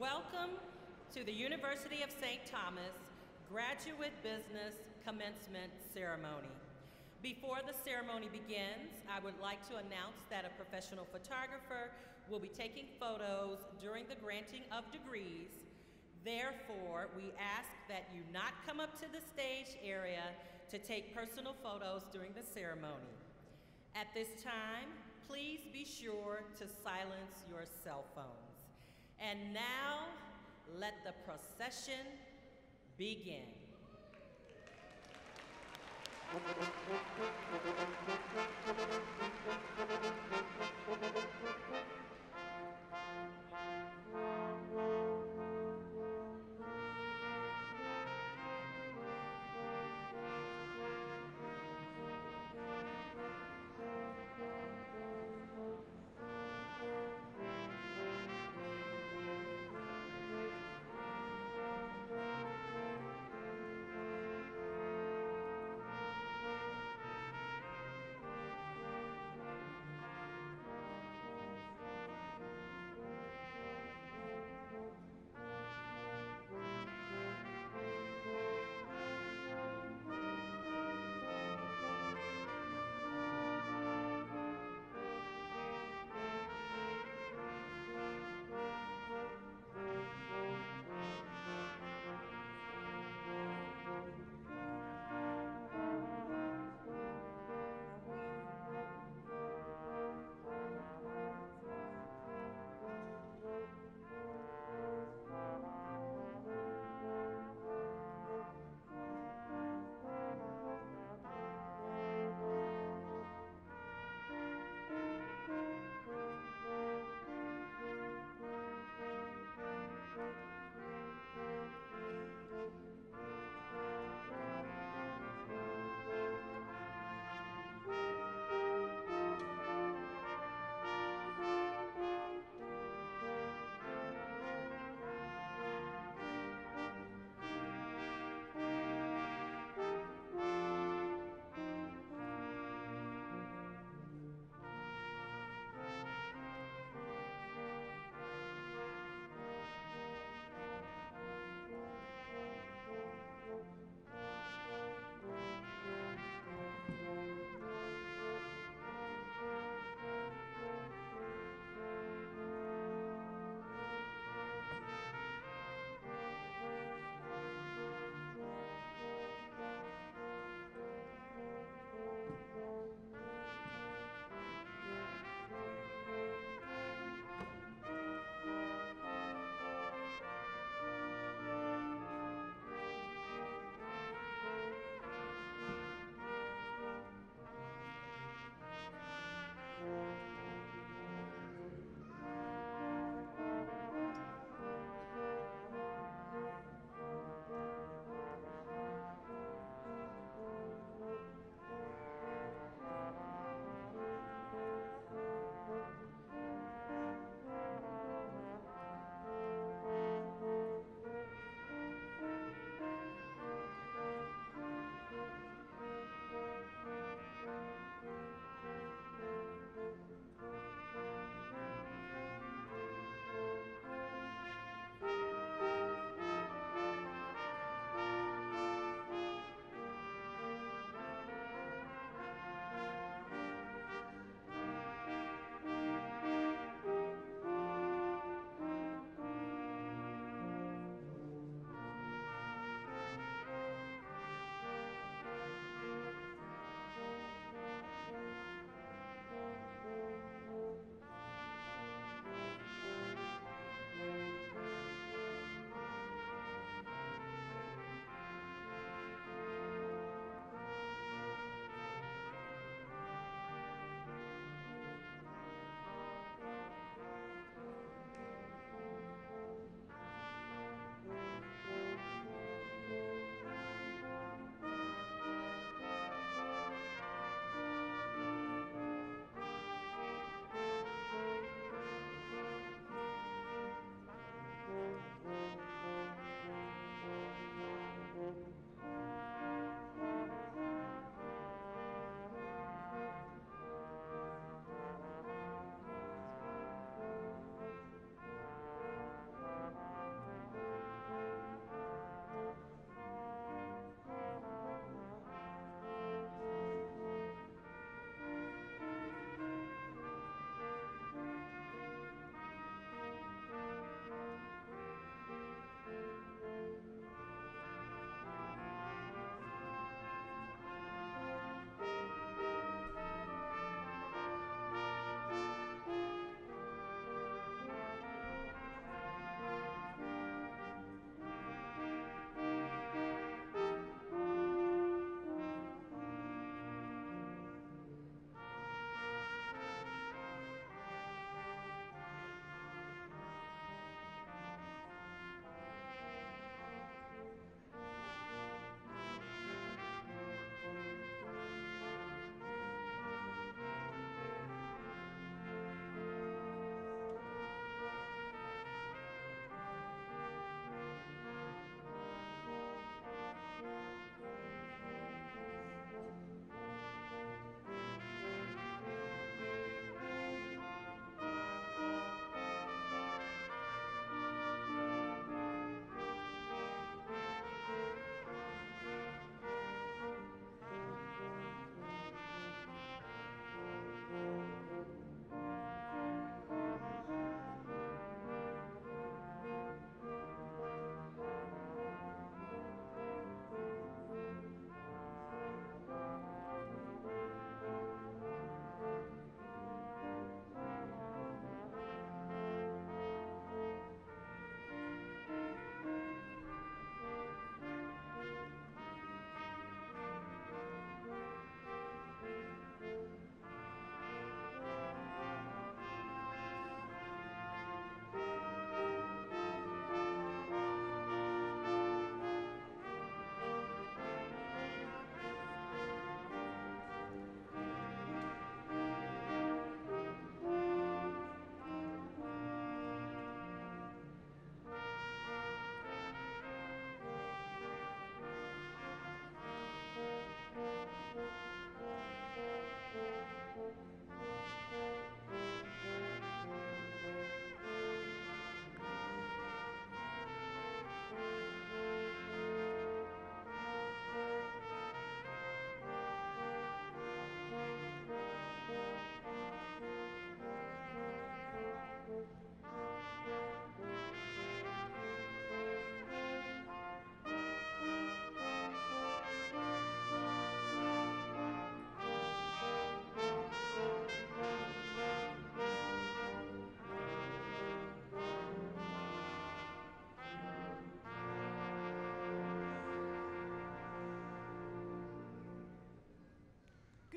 Welcome to the University of St. Thomas Graduate Business Commencement Ceremony. Before the ceremony begins, I would like to announce that a professional photographer will be taking photos during the granting of degrees. Therefore, we ask that you not come up to the stage area to take personal photos during the ceremony. At this time, please be sure to silence your cell phones. And now, let the procession begin.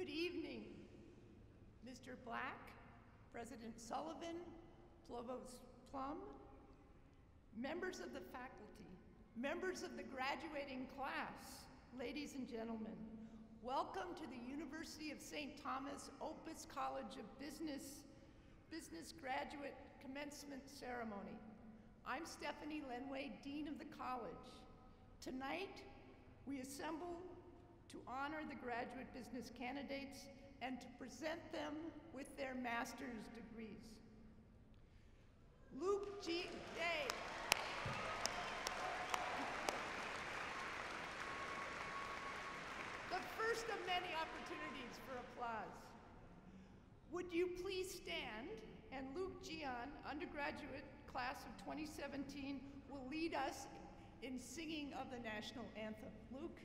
Good evening, Mr. Black, President Sullivan, Provost Plum, members of the faculty, members of the graduating class, ladies and gentlemen. Welcome to the University of St. Thomas Opus College of Business Graduate Commencement Ceremony. I'm Stephanie Lenway, Dean of the College. Tonight, we assemble to honor the graduate business candidates and to present them with their master's degrees. Luke G. Day. The first of many opportunities for applause. Would you please stand, and Luke Gian, undergraduate class of 2017, will lead us in singing of the national anthem. Luke?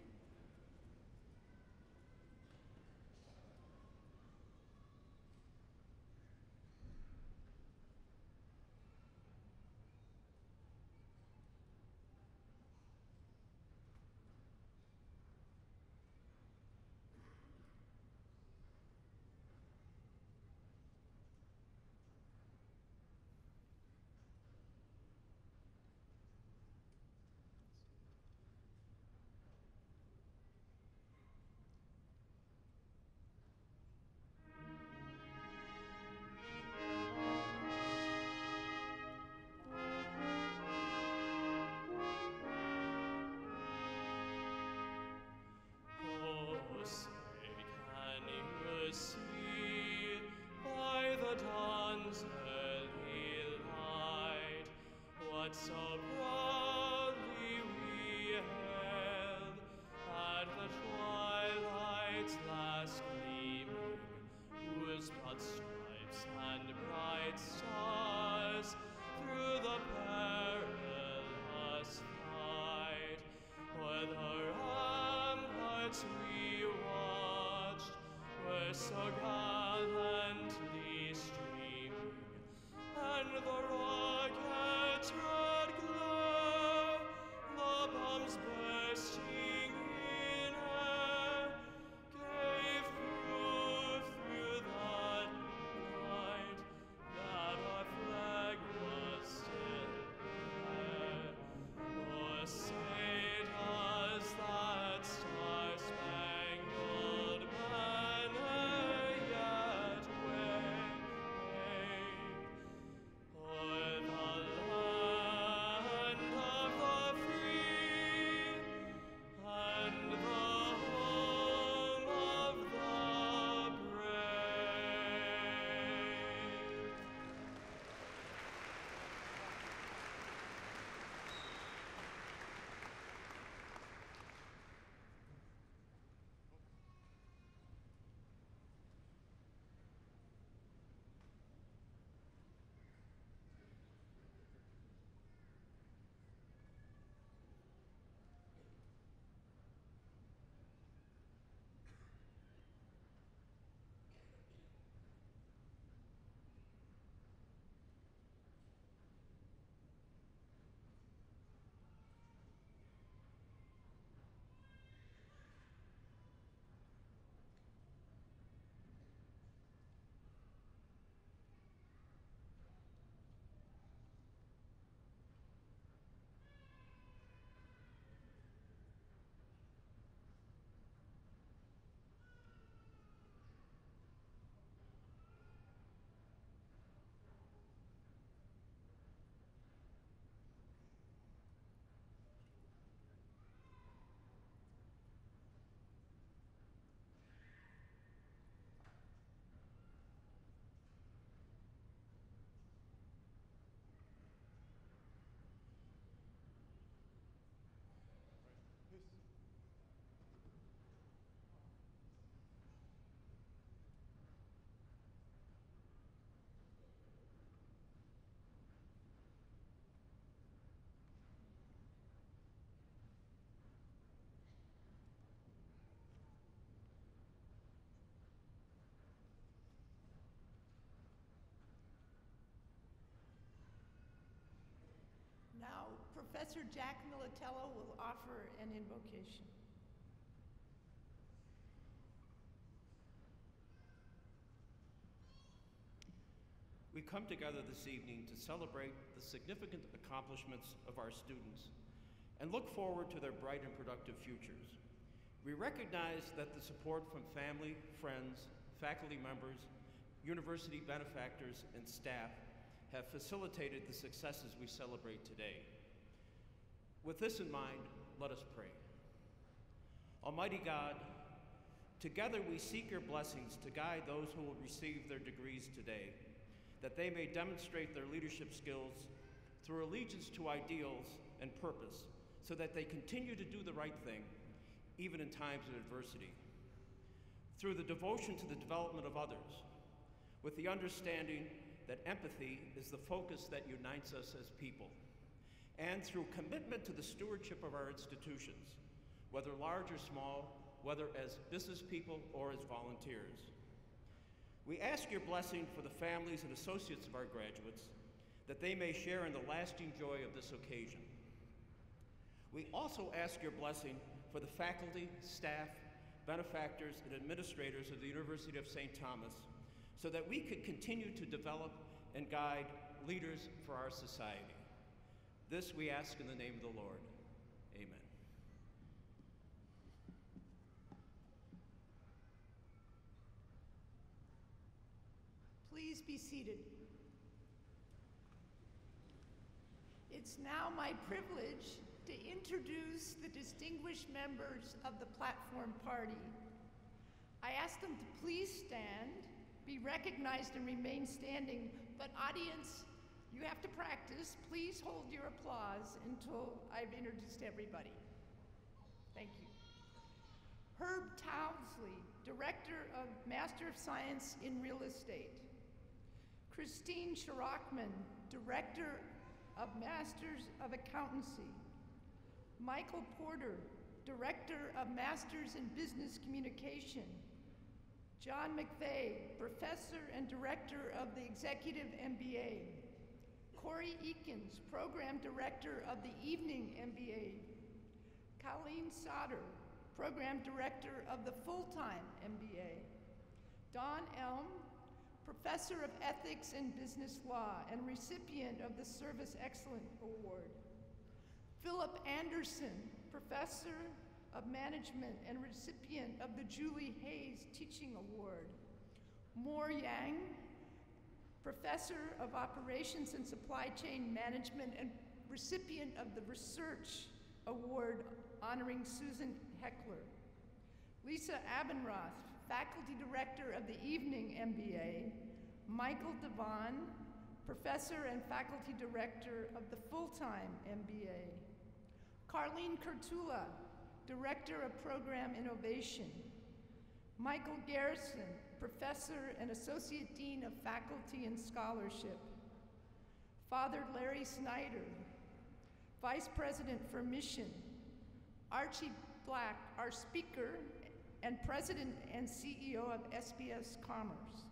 So proudly we hailed at the twilight's last gleaming, whose broad stripes and bright stars through the perilous fight, o'er the ramparts we watched, were so gallantly streaming, and the rockets red glow, the bombs bursting in air, gave proof through the night that our flag was still there. Oh, say does that star-spangled banner yet wave o'er the land of the free and the home of the brave? Now, Professor Jack Militello will offer an invocation. we come together this evening to celebrate the significant accomplishments of our students and look forward to their bright and productive futures. We recognize that the support from family, friends, faculty members, university benefactors, and staff have facilitated the successes we celebrate today. With this in mind, let us pray. Almighty God, together we seek your blessings to guide those who will receive their degrees today, that they may demonstrate their leadership skills through allegiance to ideals and purpose, so that they continue to do the right thing, even in times of adversity. Through the devotion to the development of others, with the understanding that empathy is the focus that unites us as people, and through commitment to the stewardship of our institutions, whether large or small, whether as business people or as volunteers. We ask your blessing for the families and associates of our graduates, that they may share in the lasting joy of this occasion. We also ask your blessing for the faculty, staff, benefactors, and administrators of the University of St. Thomas, so that we could continue to develop and guide leaders for our society. This we ask in the name of the Lord. Amen. Please be seated. It's now my privilege to introduce the distinguished members of the platform party. I ask them to please stand, be recognized, and remain standing, but audience, you have to practice. Please hold your applause until I've introduced everybody. Thank you. Herb Townsley, Director of Master of Science in Real Estate. Christine Sharachman, Director of Masters of Accountancy. Michael Porter, Director of Masters in Business Communication. John McVeigh, Professor and Director of the Executive MBA. Corey Eakins, Program Director of the Evening MBA. Colleen Sauter, Program Director of the Full-Time MBA. Don Elm, Professor of Ethics and Business Law and recipient of the Service Excellence Award. Philip Anderson, Professor of Management and recipient of the Julie Hayes Teaching Award. Moore Yang, Professor of Operations and Supply Chain Management and recipient of the Research Award honoring Susan Heckler. Lisa Abendroth, Faculty Director of the Evening MBA. Michael Devon, Professor and Faculty Director of the Full-Time MBA. Carlene Kurtula, Director of Program Innovation. Michael Garrison, Professor and Associate Dean of Faculty and Scholarship. Father Larry Snyder, Vice President for Mission. Archie Black, our speaker and President and CEO of SBS Commerce.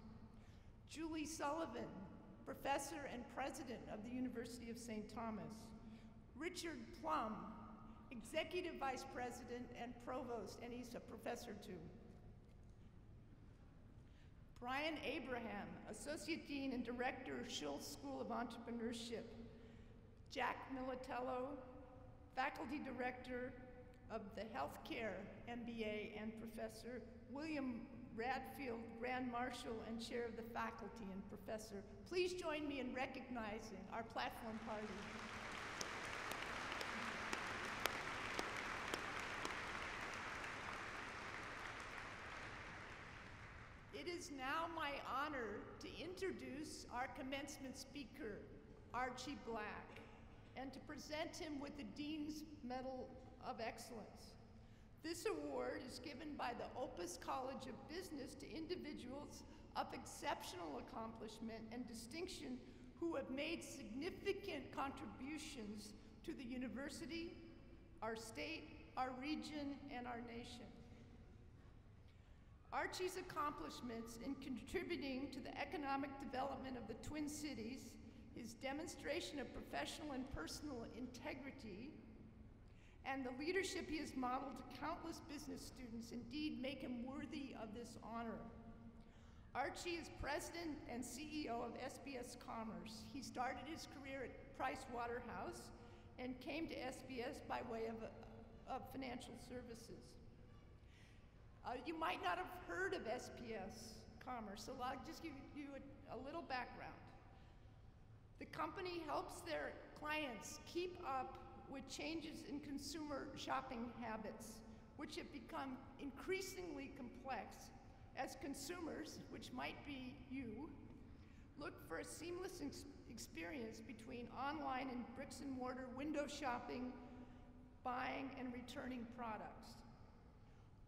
Julie Sullivan, Professor and President of the University of St. Thomas. Richard Plum, Executive Vice President and Provost, and he's a professor too. Brian Abraham, Associate Dean and Director of Schultz School of Entrepreneurship. Jack Militello, Faculty Director of the Healthcare MBA and Professor. William Radfield, Grand Marshal and Chair of the Faculty and Professor. Please join me in recognizing our platform party. It is now my honor to introduce our commencement speaker, Archie Black, and to present him with the Dean's Medal of Excellence. This award is given by the Opus College of Business to individuals of exceptional accomplishment and distinction who have made significant contributions to the university, our state, our region, and our nation. Archie's accomplishments in contributing to the economic development of the Twin Cities, his demonstration of professional and personal integrity, and the leadership he has modeled to countless business students indeed make him worthy of this honor. Archie is president and CEO of SBS Commerce. He started his career at Price Waterhouse and came to SBS by way of financial services. You might not have heard of SBS Commerce, so I'll just give you a little background. The company helps their clients keep up with changes in consumer shopping habits, which have become increasingly complex as consumers, which might be you, look for a seamless experience between online and bricks and mortar window shopping, buying, and returning products.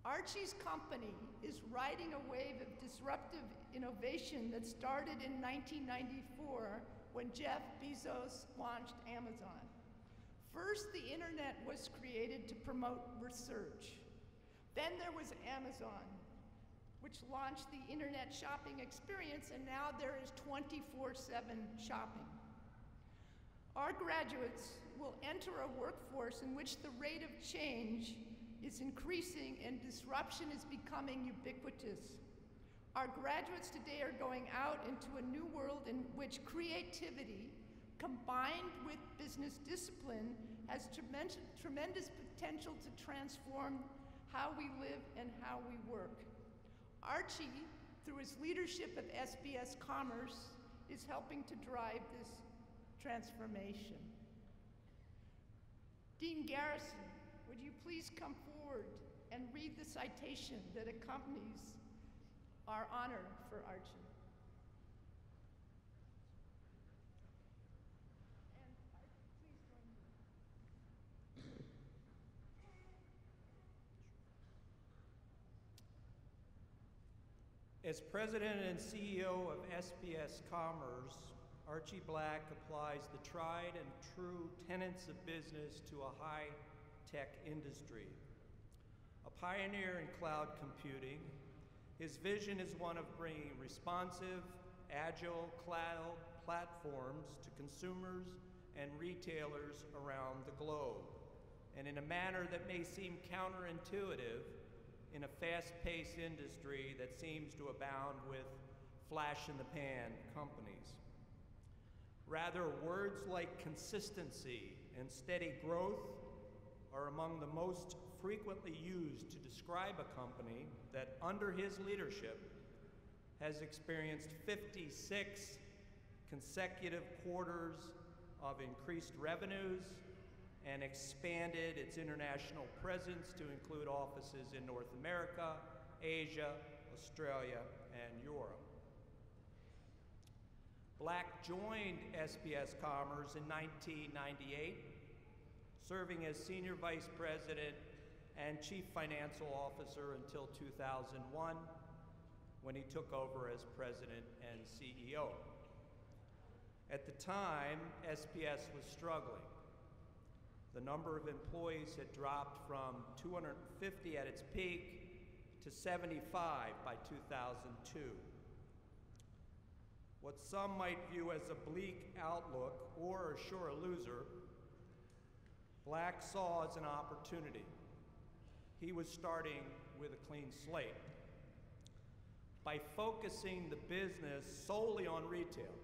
Archie's company is riding a wave of disruptive innovation that started in 1994 when Jeff Bezos launched Amazon. First, the internet was created to promote research. Then there was Amazon, which launched the internet shopping experience, and now there is 24/7 shopping. Our graduates will enter a workforce in which the rate of change is increasing and disruption is becoming ubiquitous. Our graduates today are going out into a new world in which creativity, combined with business discipline, has tremendous potential to transform how we live and how we work. Archie, through his leadership of SBS Commerce, is helping to drive this transformation. Dean Garrison, would you please come forward and read the citation that accompanies our honor for Archie? And Archie, please join me. As President and CEO of SBS Commerce, Archie Black applies the tried and true tenets of business to a high-tech industry. A pioneer in cloud computing, his vision is one of bringing responsive, agile cloud platforms to consumers and retailers around the globe, and in a manner that may seem counterintuitive in a fast-paced industry that seems to abound with flash-in-the-pan companies. Rather, words like consistency and steady growth are among the most frequently used to describe a company that, under his leadership, has experienced 56 consecutive quarters of increased revenues and expanded its international presence to include offices in North America, Asia, Australia, and Europe. Black joined SBS Commerce in 1998, serving as Senior Vice President and Chief Financial Officer until 2001, when he took over as President and CEO. At the time, SBS was struggling. The number of employees had dropped from 250 at its peak to 75 by 2002. What some might view as a bleak outlook or a sure loser, Black saw as an opportunity. He was starting with a clean slate. By focusing the business solely on retail,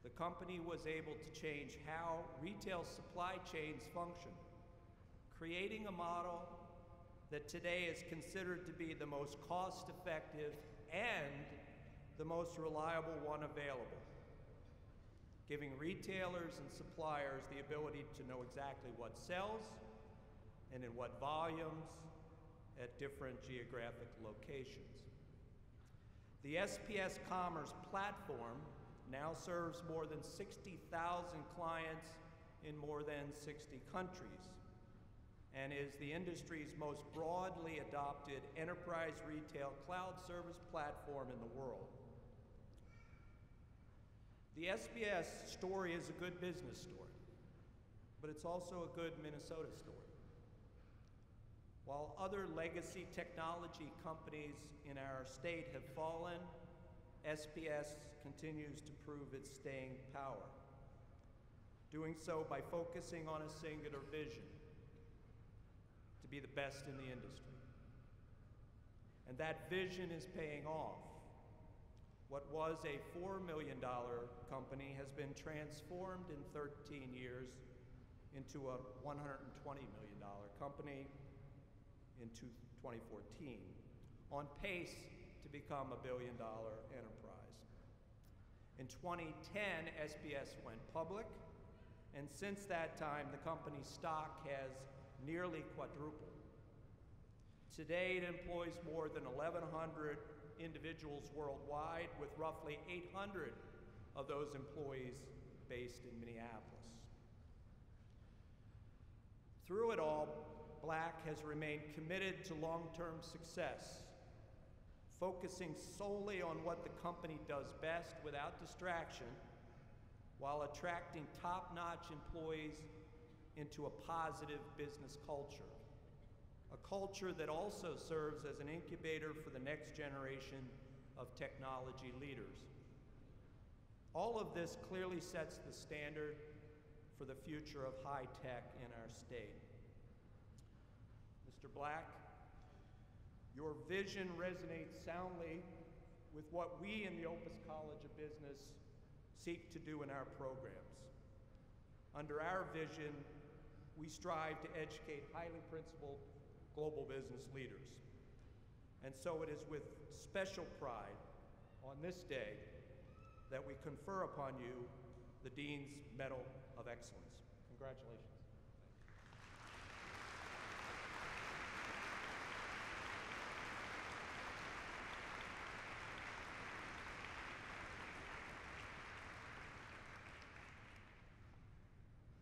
the company was able to change how retail supply chains function, creating a model that today is considered to be the most cost-effective and the most reliable one available, giving retailers and suppliers the ability to know exactly what sells and in what volumes at different geographic locations. The SBS Commerce platform now serves more than 60,000 clients in more than 60 countries and is the industry's most broadly adopted enterprise retail cloud service platform in the world. The SBS story is a good business story, but it's also a good Minnesota story. While other legacy technology companies in our state have fallen, SBS continues to prove its staying power, doing so by focusing on a singular vision: to be the best in the industry. And that vision is paying off What was a $4 million company has been transformed in 13 years into a $120 million company in 2014, on pace to become a billion-dollar enterprise. In 2010, SBS went public, and since that time, the company's stock has nearly quadrupled. Today, it employs more than 1,100 individuals worldwide, with roughly 800 of those employees based in Minneapolis. Through it all, Black has remained committed to long-term success, focusing solely on what the company does best without distraction, while attracting top-notch employees into a positive business culture, a culture that also serves as an incubator for the next generation of technology leaders. All of this clearly sets the standard for the future of high tech in our state. Mr. Black, your vision resonates soundly with what we in the Opus College of Business seek to do in our programs. Under our vision, we strive to educate highly principled global business leaders. And so it is with special pride on this day that we confer upon you the Dean's Medal of Excellence. Congratulations.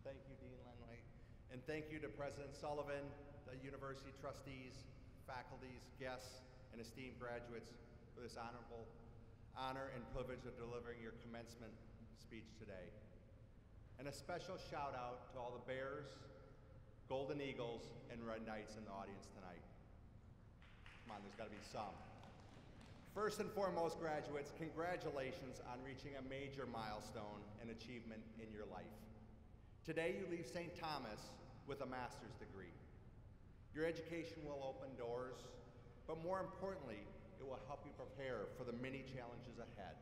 Thank you, Dean Lenway. And thank you to President Sullivan, the university trustees, faculties, guests, and esteemed graduates for this honorable honor and privilege of delivering your commencement speech today. And a special shout out to all the Bears, Golden Eagles, and Red Knights in the audience tonight. Come on, there's gotta be some. First and foremost, graduates, congratulations on reaching a major milestone and achievement in your life. Today you leave St. Thomas with a master's degree. Your education will open doors, but more importantly, it will help you prepare for the many challenges ahead.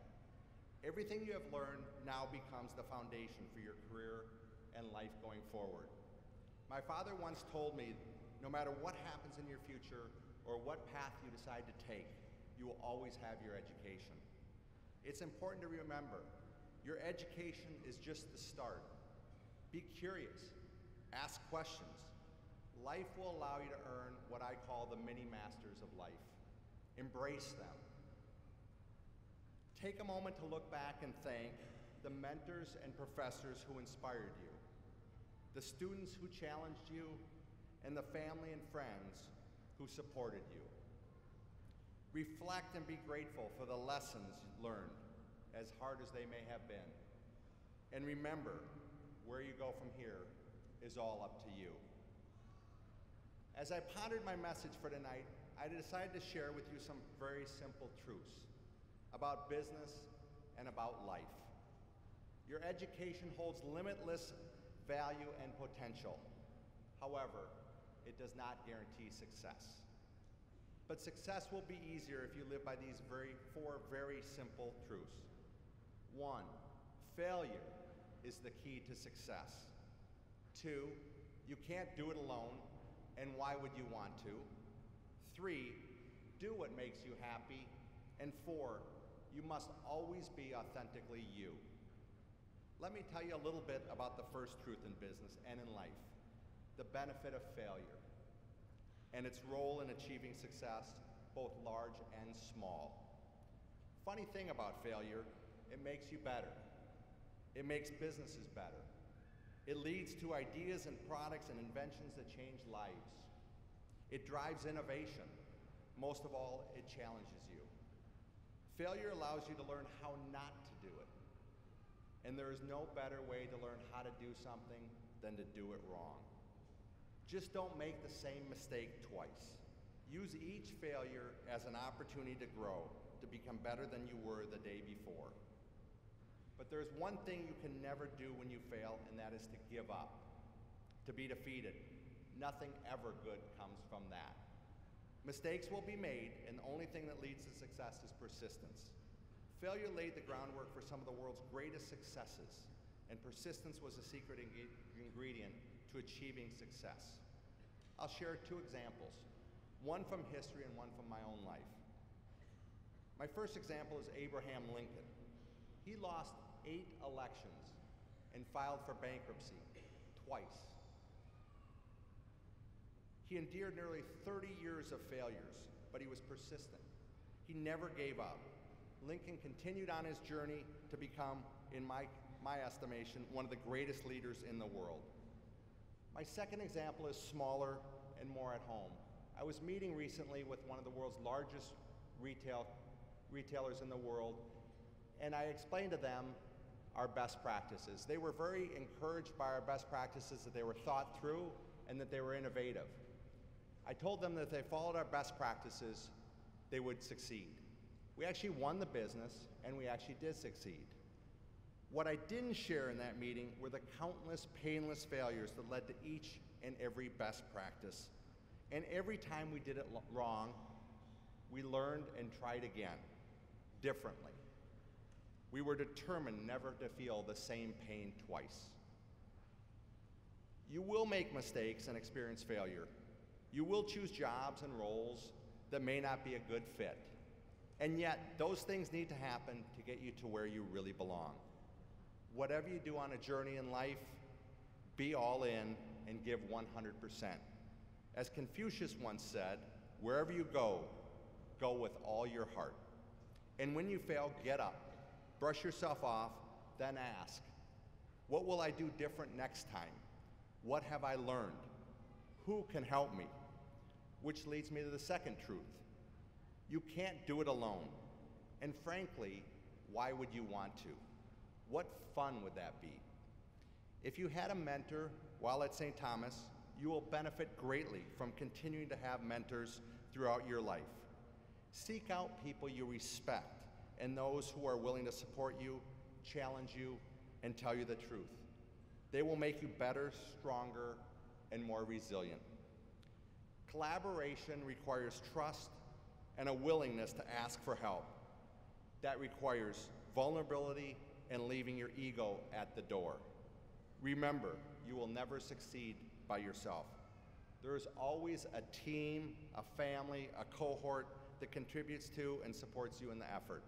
Everything you have learned now becomes the foundation for your career and life going forward. My father once told me, no matter what happens in your future or what path you decide to take, you will always have your education. It's important to remember, your education is just the start. Be curious, ask questions. Life will allow you to earn what I call the mini masters of life. Embrace them. Take a moment to look back and thank the mentors and professors who inspired you, the students who challenged you, and the family and friends who supported you. Reflect and be grateful for the lessons learned, as hard as they may have been. And remember, where you go from here is all up to you. As I pondered my message for tonight, I decided to share with you some very simple truths about business and about life. Your education holds limitless value and potential. However, it does not guarantee success. But success will be easier if you live by these four very simple truths. 1, failure is the key to success. 2, you can't do it alone, and why would you want to? 3, do what makes you happy. And 4, you must always be authentically you. Let me tell you a little bit about the first truth in business and in life, the benefit of failure, and its role in achieving success, both large and small. Funny thing about failure, it makes you better. It makes businesses better. It leads to ideas and products and inventions that change lives. It drives innovation. Most of all, it challenges you. Failure allows you to learn how not to do it. And there is no better way to learn how to do something than to do it wrong. Just don't make the same mistake twice. Use each failure as an opportunity to grow, to become better than you were the day before. But there's one thing you can never do when you fail, and that is to give up, to be defeated. Nothing ever good comes from that. Mistakes will be made, and the only thing that leads to success is persistence. Failure laid the groundwork for some of the world's greatest successes, and persistence was a secret ingredient to achieving success. I'll share two examples, one from history and one from my own life. My first example is Abraham Lincoln. He lost 8 elections and filed for bankruptcy twice. He endured nearly 30 years of failures, but he was persistent. He never gave up. Lincoln continued on his journey to become, in my estimation, one of the greatest leaders in the world. My second example is smaller and more at home. I was meeting recently with one of the world's largest retailers in the world, and I explained to them our best practices. They were very encouraged by our best practices, that they were thought through and that they were innovative. I told them that if they followed our best practices, they would succeed. We actually won the business, and we actually did succeed. What I didn't share in that meeting were the countless painless failures that led to each and every best practice. And every time we did it wrong, we learned and tried again, differently. We were determined never to feel the same pain twice. You will make mistakes and experience failure. You will choose jobs and roles that may not be a good fit. And yet, those things need to happen to get you to where you really belong. Whatever you do on a journey in life, be all in and give 100%. As Confucius once said, wherever you go, go with all your heart. And when you fail, get up, brush yourself off, then ask, what will I do different next time? What have I learned? Who can help me? Which leads me to the second truth. You can't do it alone. And frankly, why would you want to? What fun would that be? If you had a mentor while at St. Thomas, you will benefit greatly from continuing to have mentors throughout your life. Seek out people you respect and those who are willing to support you, challenge you, and tell you the truth. They will make you better, stronger, and more resilient. Collaboration requires trust and a willingness to ask for help. That requires vulnerability and leaving your ego at the door. Remember, you will never succeed by yourself. There is always a team, a family, a cohort that contributes to and supports you in the effort.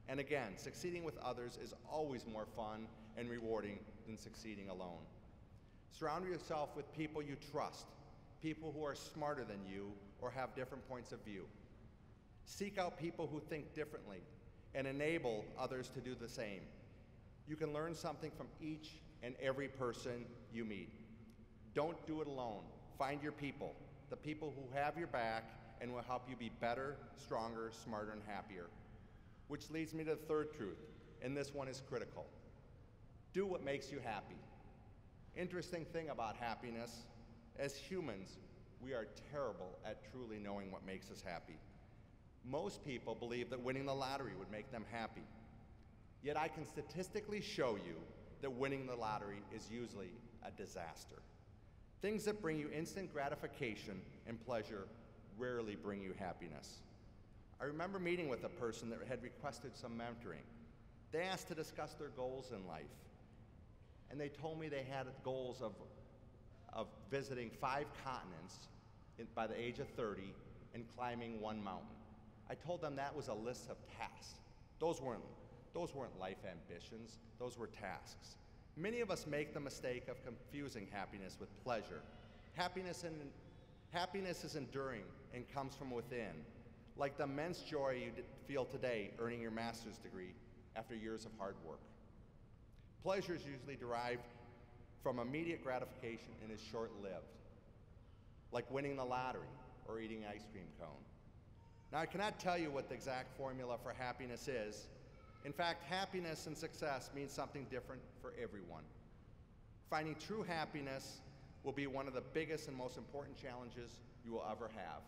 And again, succeeding with others is always more fun and rewarding than succeeding alone. Surround yourself with people you trust, people who are smarter than you or have different points of view. Seek out people who think differently and enable others to do the same. You can learn something from each and every person you meet. Don't do it alone. Find your people, the people who have your back and will help you be better, stronger, smarter, and happier. Which leads me to the third truth, and this one is critical. Do what makes you happy. Interesting thing about happiness, as humans, we are terrible at truly knowing what makes us happy. Most people believe that winning the lottery would make them happy. Yet I can statistically show you that winning the lottery is usually a disaster. Things that bring you instant gratification and pleasure rarely bring you happiness. I remember meeting with a person that had requested some mentoring. They asked to discuss their goals in life. And they told me they had goals of visiting 5 continents by the age of 30 and climbing 1 mountain. I told them that was a list of tasks. Those weren't life ambitions, those were tasks. Many of us make the mistake of confusing happiness with pleasure. Happiness is enduring and comes from within, like the immense joy you feel today earning your master's degree after years of hard work. Pleasure is usually derived from immediate gratification and is short-lived, like winning the lottery or eating an ice cream cone. Now, I cannot tell you what the exact formula for happiness is. In fact, happiness and success means something different for everyone. Finding true happiness will be one of the biggest and most important challenges you will ever have.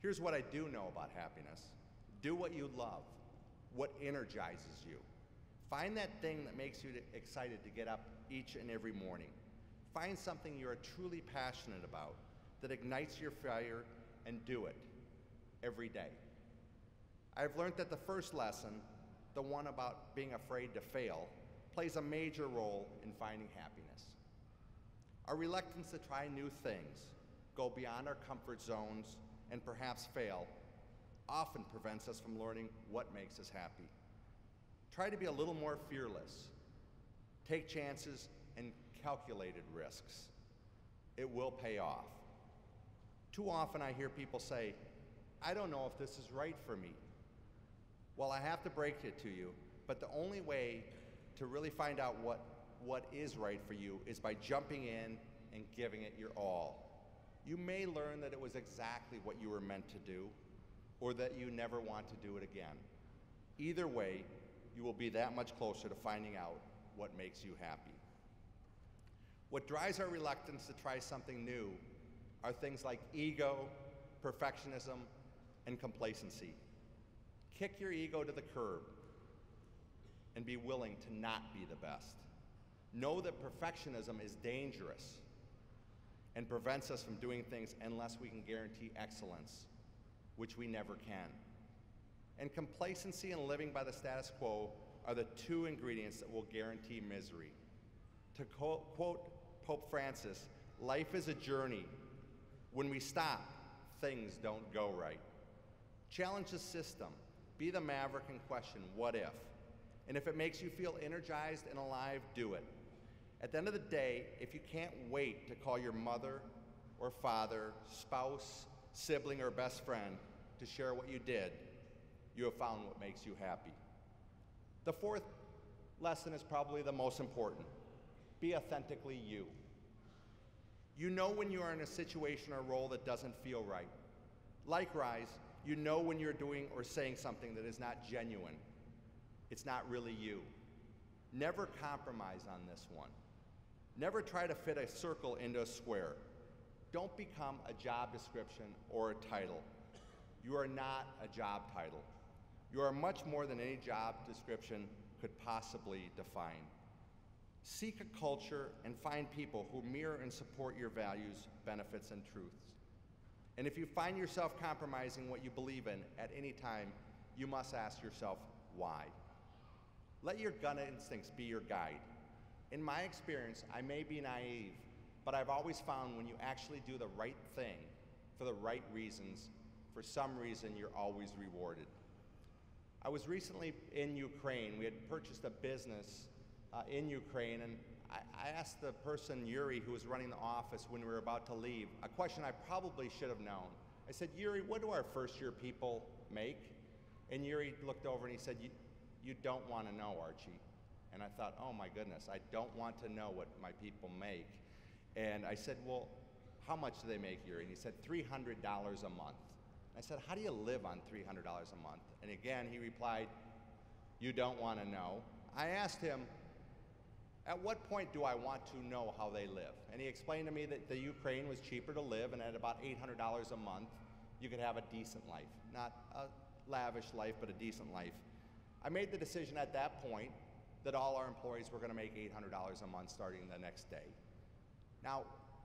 Here's what I do know about happiness. Do what you love, what energizes you. Find that thing that makes you excited to get up each and every morning. Find something you are truly passionate about that ignites your fire, and do it every day. I've learned that the first lesson, the one about being afraid to fail, plays a major role in finding happiness. Our reluctance to try new things, go beyond our comfort zones, and perhaps fail, often prevents us from learning what makes us happy. Try to be a little more fearless. Take chances and calculated risks. It will pay off. Too often I hear people say, I don't know if this is right for me. Well, I have to break it to you, but the only way to really find out what is right for you is by jumping in and giving it your all. You may learn that it was exactly what you were meant to do, or that you never want to do it again. Either way, you will be that much closer to finding out what makes you happy. What drives our reluctance to try something new are things like ego, perfectionism, and complacency. Kick your ego to the curb and be willing to not be the best. Know that perfectionism is dangerous and prevents us from doing things unless we can guarantee excellence, which we never can. And complacency and living by the status quo are the two ingredients that will guarantee misery. To quote Pope Francis, life is a journey. When we stop, things don't go right. Challenge the system. Be the maverick and question, what if? And if it makes you feel energized and alive, do it. At the end of the day, if you can't wait to call your mother or father, spouse, sibling, or best friend to share what you did, you have found what makes you happy. The fourth lesson is probably the most important. Be authentically you. You know when you are in a situation or role that doesn't feel right. Likewise, you know when you're doing or saying something that is not genuine. It's not really you. Never compromise on this one. Never try to fit a circle into a square. Don't become a job description or a title. You are not a job title. You are much more than any job description could possibly define. Seek a culture and find people who mirror and support your values, benefits, and truths. And if you find yourself compromising what you believe in at any time, you must ask yourself, why? Let your gut instincts be your guide. In my experience, I may be naive, but I've always found when you actually do the right thing for the right reasons, for some reason you're always rewarded. I was recently in Ukraine. We had purchased a business in Ukraine, and I asked the person, Yuri, who was running the office when we were about to leave, a question I probably should have known. I said, Yuri, what do our first-year people make? And Yuri looked over and he said, you don't want to know, Archie. And I thought, oh my goodness, I don't want to know what my people make. And I said, well, how much do they make, Yuri? And he said, $300 a month. I said, how do you live on $300 a month? And again, he replied, you don't want to know. I asked him, at what point do I want to know how they live? And he explained to me that the Ukraine was cheaper to live, and at about $800 a month, you could have a decent life. Not a lavish life, but a decent life. I made the decision at that point that all our employees were going to make $800 a month starting the next day. Now,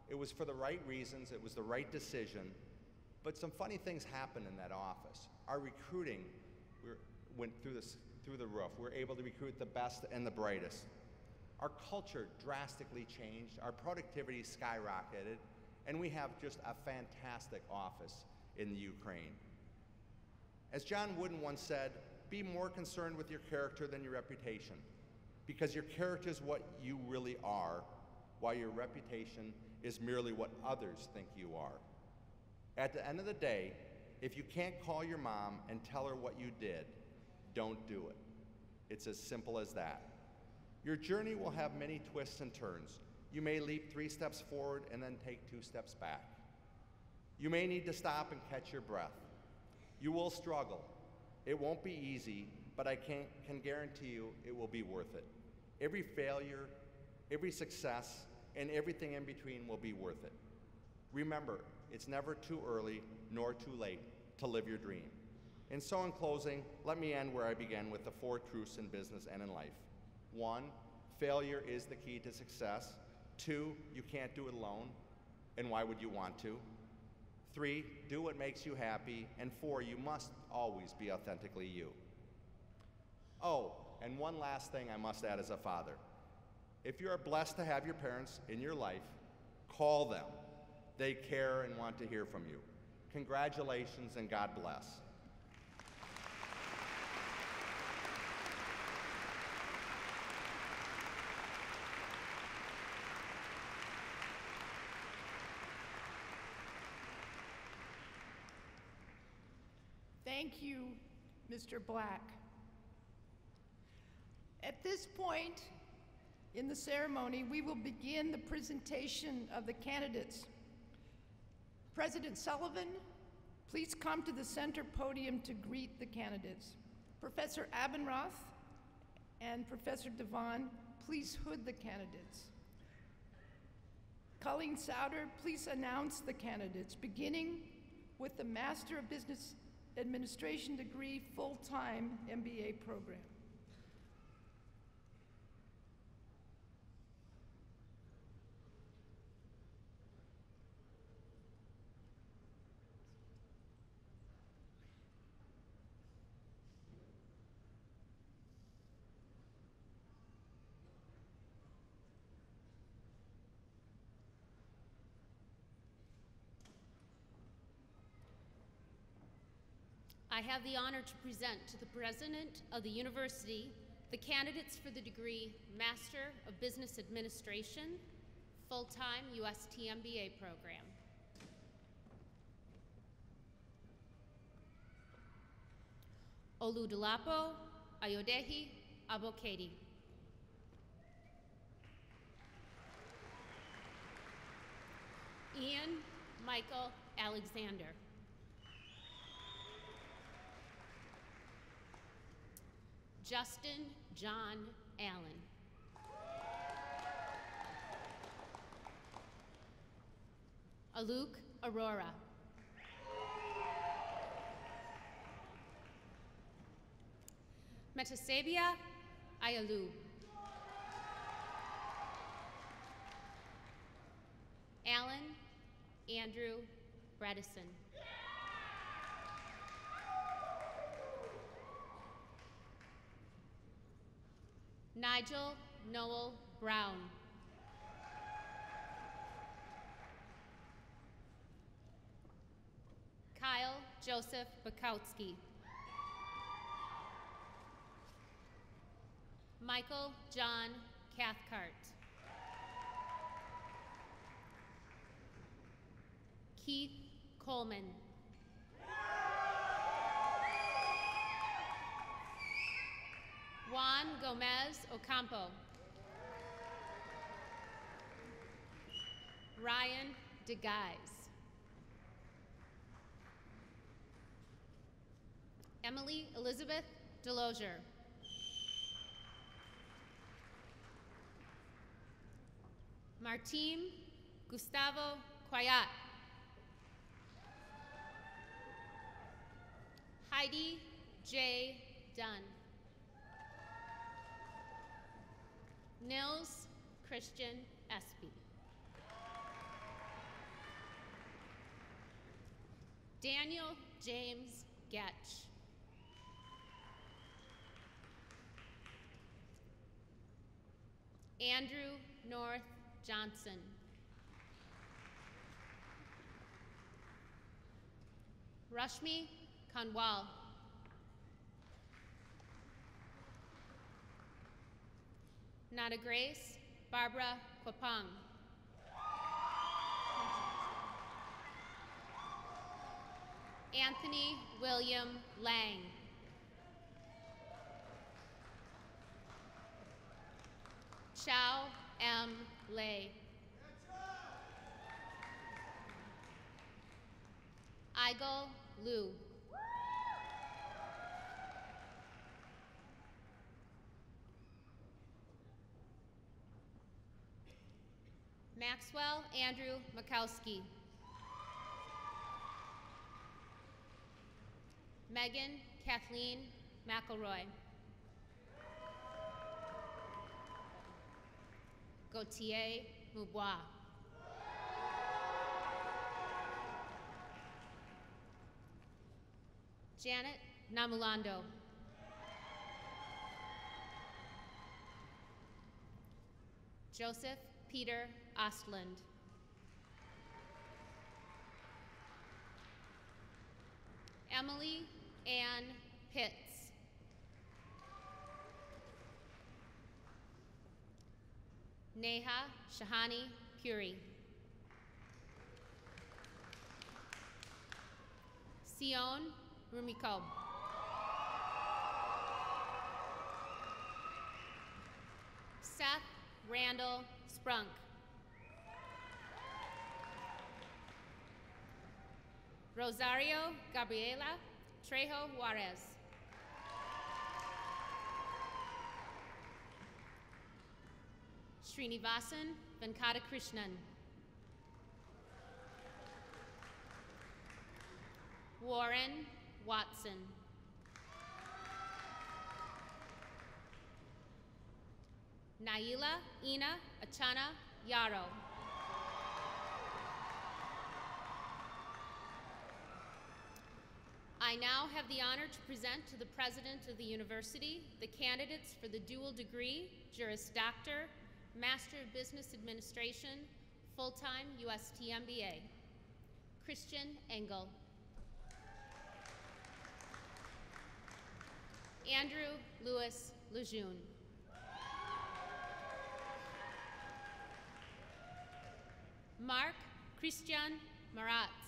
it was for the right reasons, it was the right decision, but some funny things happened in that office. Our recruiting went through the roof. We were able to recruit the best and the brightest. Our culture drastically changed, our productivity skyrocketed, and we have just a fantastic office in the Ukraine. As John Wooden once said, be more concerned with your character than your reputation, because your character is what you really are, while your reputation is merely what others think you are. At the end of the day, if you can't call your mom and tell her what you did, don't do it. It's as simple as that. Your journey will have many twists and turns. You may leap 3 steps forward and then take 2 steps back. You may need to stop and catch your breath. You will struggle. It won't be easy, but I can guarantee you it will be worth it. Every failure, every success, and everything in between will be worth it. Remember, it's never too early nor too late to live your dream. And so in closing, let me end where I began with the 4 truths in business and in life. 1, failure is the key to success. 2, you can't do it alone, and why would you want to? 3, do what makes you happy. And 4, you must always be authentically you. Oh, and one last thing I must add as a father. If you are blessed to have your parents in your life, call them. They care and want to hear from you. Congratulations and God bless. Thank you, Mr. Black. At this point in the ceremony, we will begin the presentation of the candidates. President Sullivan, please come to the center podium to greet the candidates. Professor Abendroth and Professor Devon, please hood the candidates. Colleen Souder, please announce the candidates, beginning with the Master of Business Administration degree full-time MBA program. I have the honor to present to the President of the University the candidates for the degree Master of Business Administration, full-time UST MBA program. Oludolapo Ayodehi Abokedi. Ian Michael Alexander. Justin John Allen. Aluk Aurora. Metasabia Ayalu. Alan Andrew Bredesen. Nigel Noel Brown. Kyle Joseph Bukowski. Michael John Cathcart. Keith Coleman. Juan Gomez Ocampo. Ryan DeGuise. Emily Elizabeth Delozier. Martin Gustavo Quayat. Heidi J. Dunn. Nils Christian Espy. Daniel James Getch. Andrew North Johnson. Rashmi Kanwal. Nada Grace Barbara Kwapang. Anthony William Lang. Chow M. Lei. Igel Liu. Maxwell Andrew Makowski. Megan Kathleen McElroy. Gautier Moubois. Janet Namulando. Joseph Peter Ostland. Emily Ann Pitts. Neha Shahani Puri. Sion Rumiko. Seth Randall Sprunk. Rosario Gabriela Trejo Juarez. Srinivasan Venkatakrishnan. Warren Watson. Naila Ina Achana Yaro. I now have the honor to present to the President of the University the candidates for the dual degree, Juris Doctor, Master of Business Administration, full-time UST MBA. Christian Engel. Andrew Louis Lejeune. Mark Christian Maratz.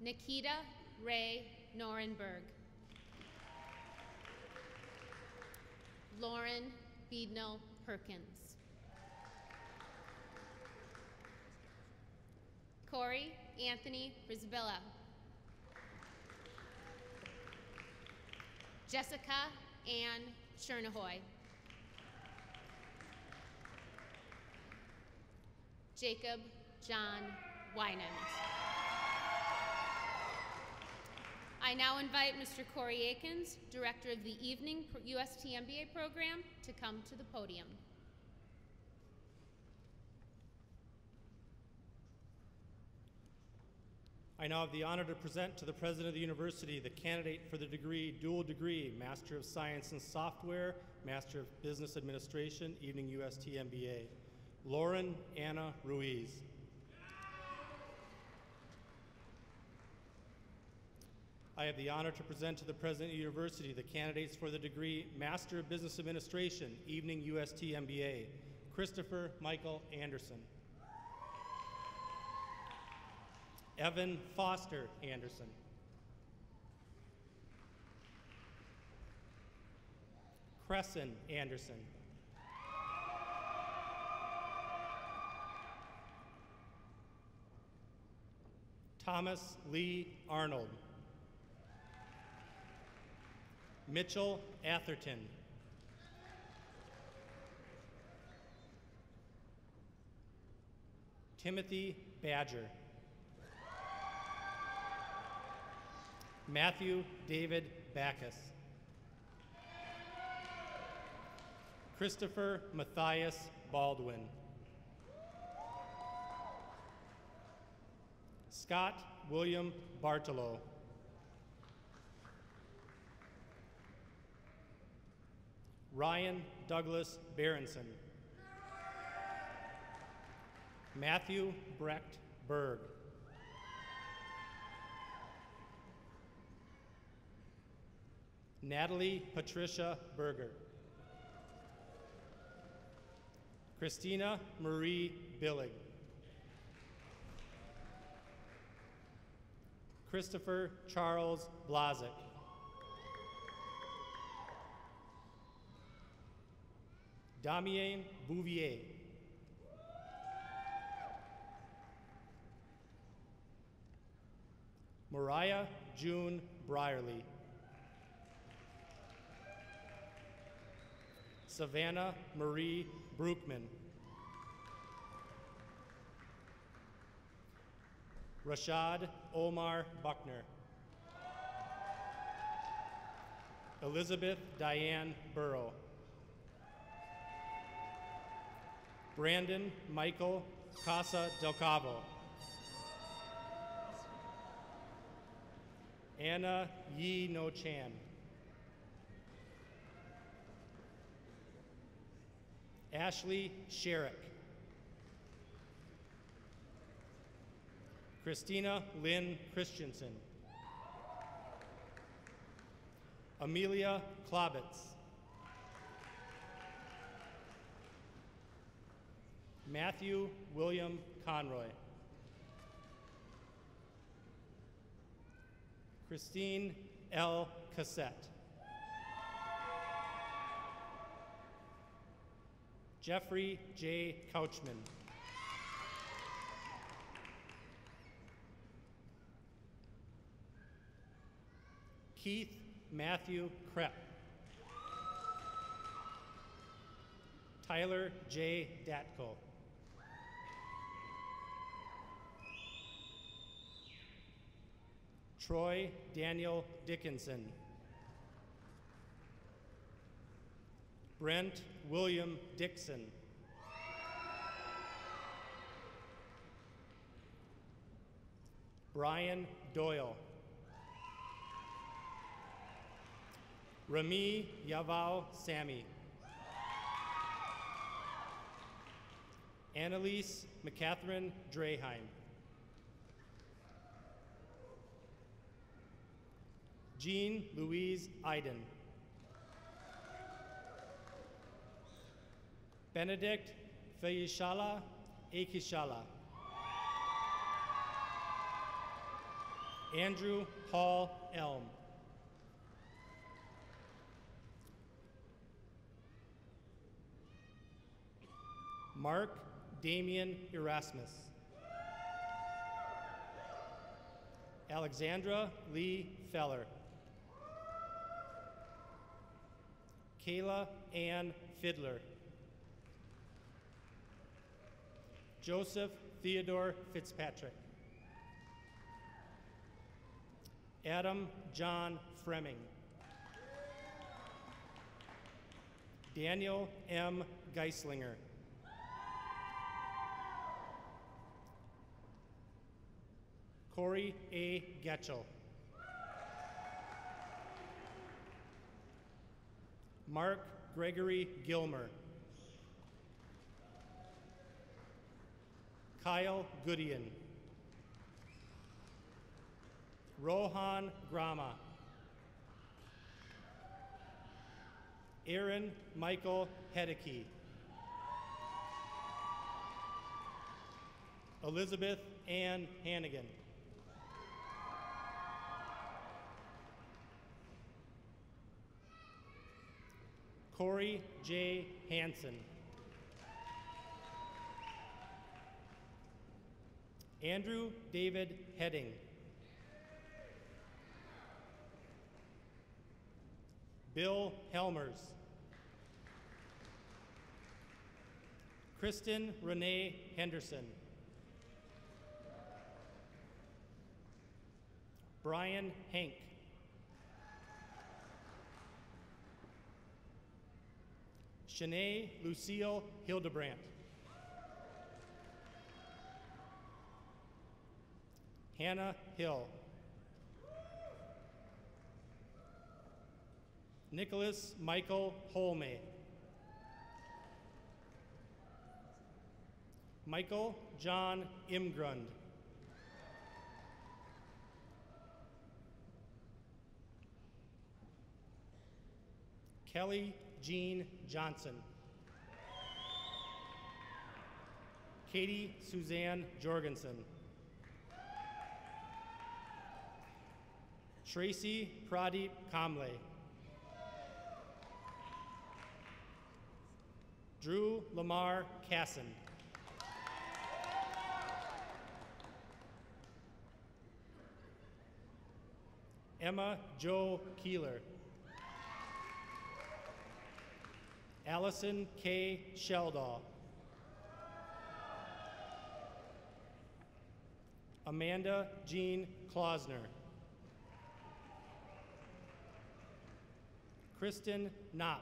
Nikita Ray Norenberg. Lauren Beadnell Perkins. Corey Anthony Brisbilla. Jessica Ann Chernahoy. Jacob John Wynand. I now invite Mr. Corey Akins, Director of the Evening UST MBA program, to come to the podium. I now have the honor to present to the President of the University the candidate for the dual degree, Master of Science in Software, Master of Business Administration, Evening UST MBA, Lauren Anna Ruiz. I have the honor to present to the President of the University the candidates for the degree Master of Business Administration, Evening UST MBA, Christopher Michael Anderson. Evan Foster Anderson. Crescent Anderson. Thomas Lee Arnold. Mitchell Atherton. Timothy Badger. Matthew David Backus. Christopher Matthias Baldwin. Scott William Bartolo. Ryan Douglas Berenson. Matthew Brecht Berg. Natalie Patricia Berger. Christina Marie Billig. Christopher Charles Blazik. Damien Bouvier. Mariah June Brierly. Savannah Marie Brookman. Rashad Omar Buckner. Elizabeth Diane Burrow. Brandon Michael Casa del Cabo. Anna Yi No Chan. Ashley Sherrick. Christina Lynn Christensen. Amelia Klobitz. Matthew William Conroy. Christine L. Cassette. Jeffrey J. Couchman. Keith Matthew Krepp. Tyler J. Datko. Troy Daniel Dickinson. Brent William Dixon. Brian Doyle. Rami Yavao Sami. Annalise McCatherine Draheim. Jean Louise Iden. Benedict Fayishala Akishala. Andrew Paul Elm. Mark Damian Erasmus. Alexandra Lee Feller. Kayla Ann Fiddler. Joseph Theodore Fitzpatrick. Adam John Fremming. Daniel M. Geislinger. Corey A. Getchell. Mark Gregory Gilmer. Kyle Goodian. Rohan Grama. Aaron Michael Hedeke. Elizabeth Ann Hannigan. Corey J. Hansen. Andrew David Heading. Bill Helmers. Kristen Renee Henderson. Brian Hank. Shanae Lucille Hildebrandt. Hannah Hill. Nicholas Michael Holme. Michael John Imgrund. Kelly Jean Johnson. Katie Suzanne Jorgensen. Tracy Pradeep Kamble. Drew Lamar Casson. Emma Jo Keeler. Allison K. Sheldahl. Amanda Jean Klausner. Kristen Knopf.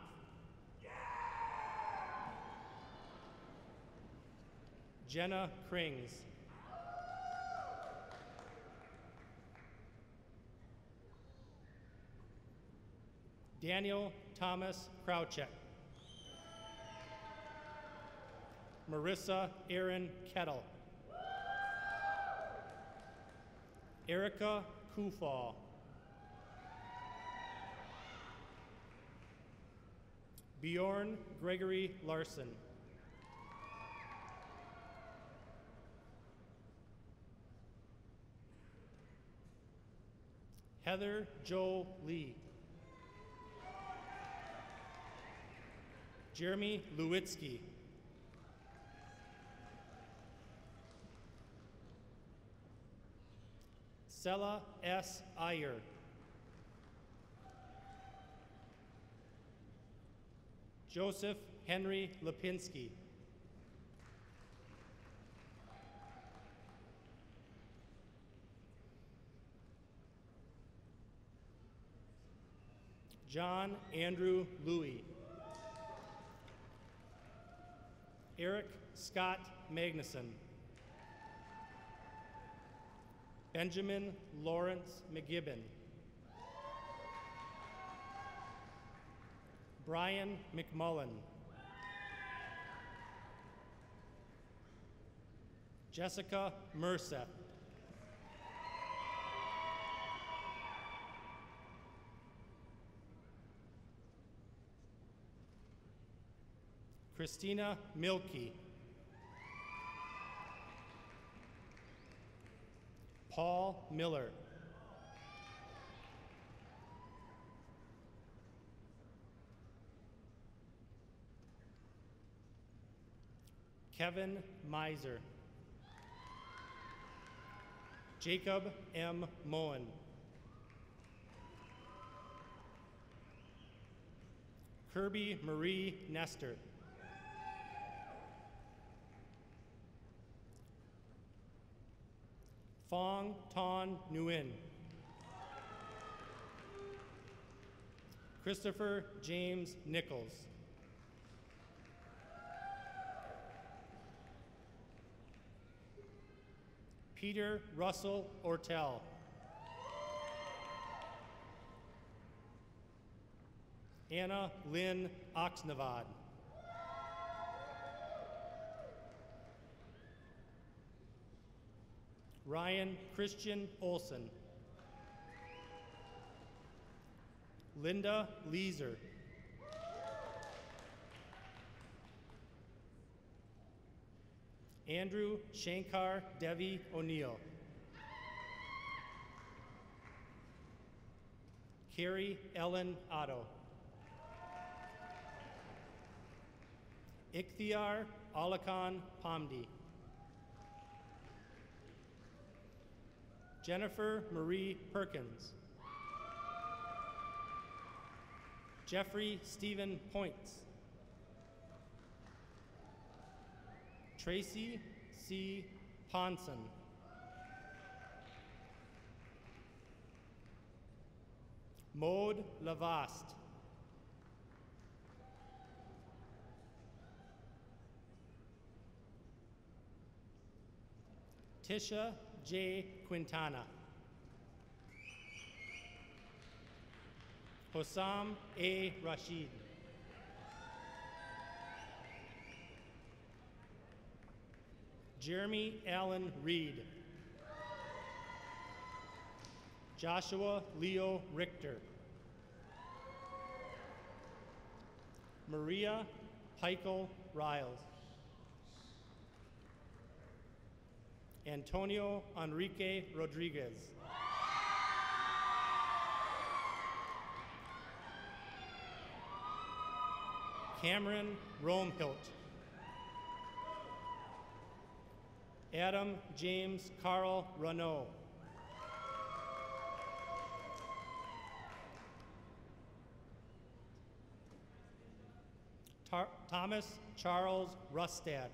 Jenna Krings. Daniel Thomas Krauchek. Marissa Erin Kettle. Erica Kufal. Bjorn Gregory Larson. Heather Jo Lee. Jeremy Lewitsky. Sela S. Iyer. Joseph Henry Lipinski. John Andrew Louis. Eric Scott Magnuson. Benjamin Lawrence McGibbon. Brian McMullen. Jessica Merceth. Christina Milkey. Paul Miller. Kevin Miser. Jacob M. Moen. Kirby Marie Nestor. Fong Ton Nguyen. Christopher James Nichols. Peter Russell Ortel. Anna Lynn Oxnavad. Ryan Christian Olson. Linda Leeser. Andrew Shankar Devi O'Neill. Carrie Ellen Otto. Ikhtiar Alakan Pomdi. Jennifer Marie Perkins. Jeffrey Stephen Points. Tracy C. Ponson. Maud Lavaste. Tisha J. Quintana. Hossam A. Rashid. Jeremy Allen Reed. Joshua Leo Richter. Maria Heichel Riles. Antonio Enrique Rodriguez. Cameron Romehilt. Adam James Carl Renault. Thomas Charles Rustad.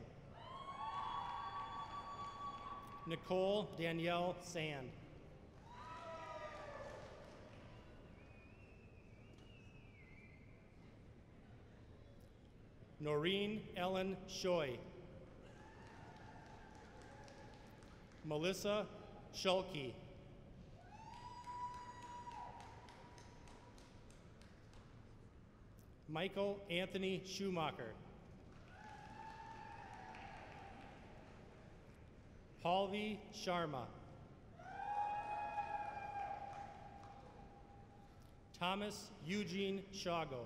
Nicole Danielle Sand. Noreen Ellen Shoy. Melissa Schulke. Michael Anthony Schumacher. Halvi Sharma. Thomas Eugene Shago.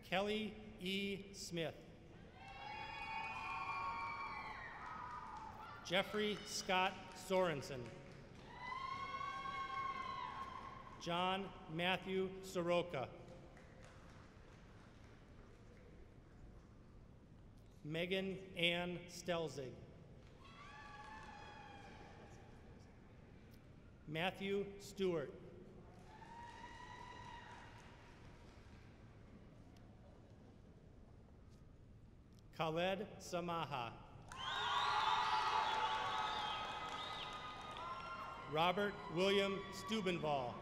Kelly E. Smith. Jeffrey Scott Sorensen. John Matthew Soroka. Megan Ann Stelzig. Matthew Stewart. Khaled Samaha. Robert William Stubenval.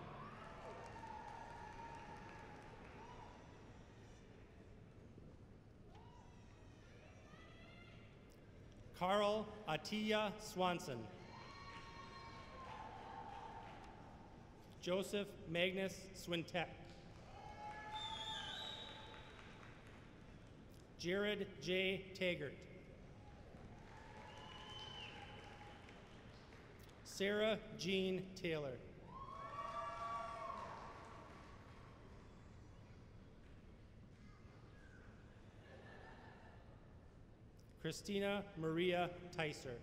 Carl Atiya Swanson. Joseph Magnus Swintek. Jared J. Taggart. Sarah Jean Taylor. Christina Maria Tyser.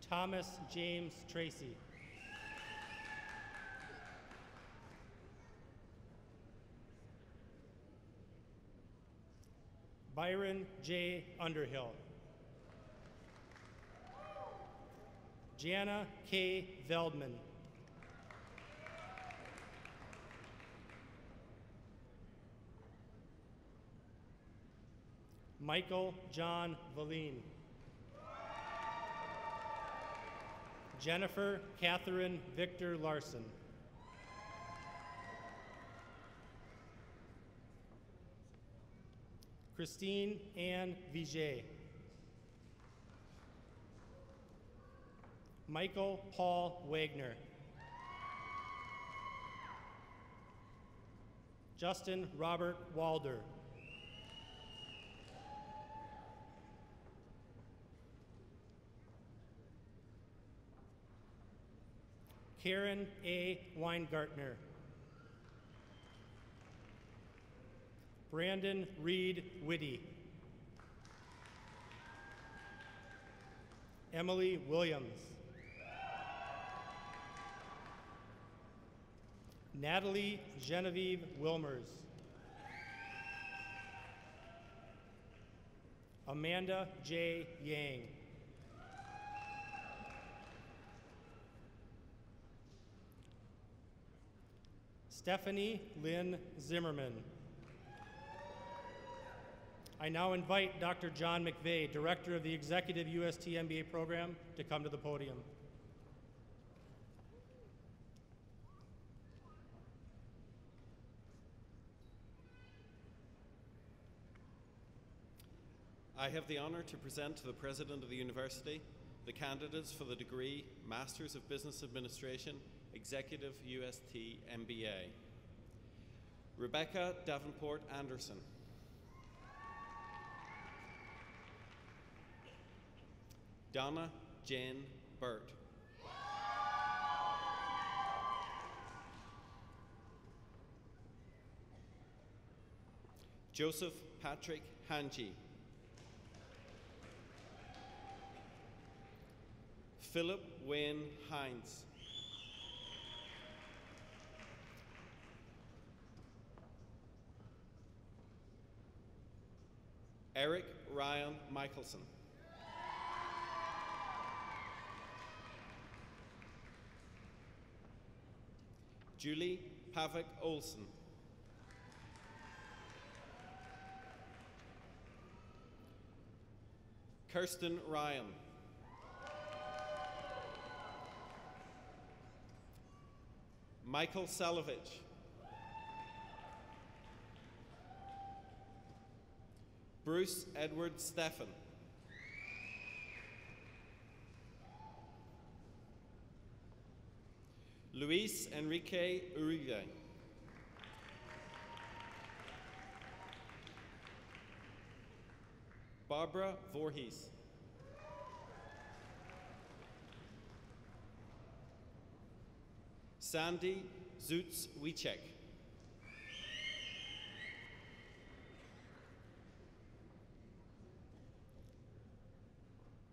Thomas James Tracy. Byron J. Underhill. Jana K. Veldman. Michael John Valine. Jennifer Catherine Victor Larson. Christine Ann Viget. Michael Paul Wagner. Justin Robert Walder. Karen A. Weingartner. Brandon Reed Whitty. Emily Williams. Natalie Genevieve Wilmers. Amanda J. Yang. Stephanie Lynn Zimmerman. I now invite Dr. John McVeigh, Director of the Executive UST MBA Program, to come to the podium. I have the honor to present to the President of the University the candidates for the degree Masters of Business Administration, Executive UST MBA. Rebecca Davenport Anderson. Donna Jane Burt. Joseph Patrick Hanji. Philip Wayne Hines. Eric Ryan Michelson. Julie Pavik Olsen. Kirsten Ryan. Michael Salovich. Bruce Edward Stephan. Luis Enrique Uribe. Barbara Voorhees. Sandy Zutz-Wiecek.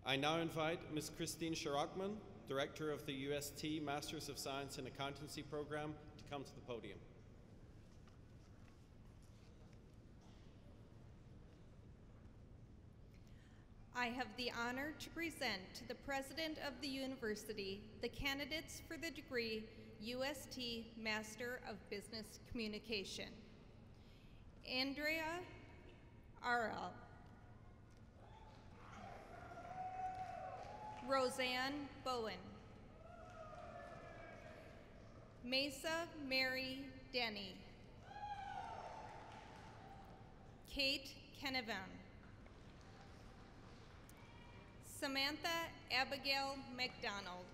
I now invite Ms. Christine Sharachman, Director of the UST Masters of Science in Accountancy program, to come to the podium. I have the honor to present to the President of the University the candidates for the degree UST Master of Business Communication. Andrea Arel, Roseanne Bowen, Mesa Mary Denny, Kate Kenevan, Samantha Abigail McDonald,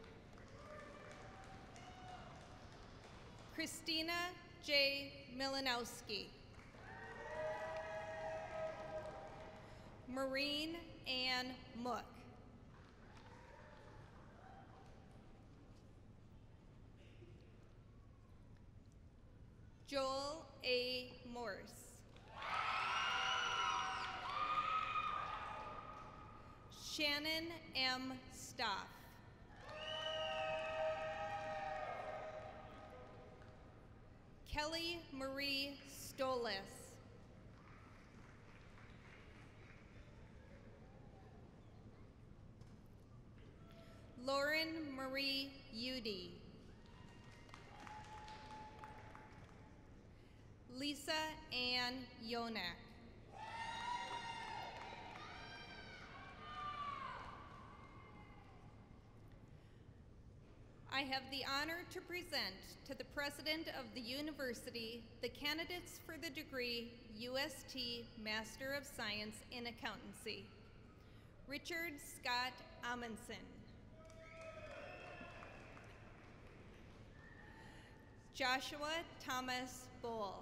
Christina J. Milanowski, Maureen Ann Mook, Joel A. Morse, Shannon M. Stoff, Kelly Marie Stolas, Lauren Marie Udy, Lisa Ann Yonak, I have the honor to present to the President of the University the candidates for the degree UST Master of Science in Accountancy. Richard Scott Amundsen, Joshua Thomas Bohl,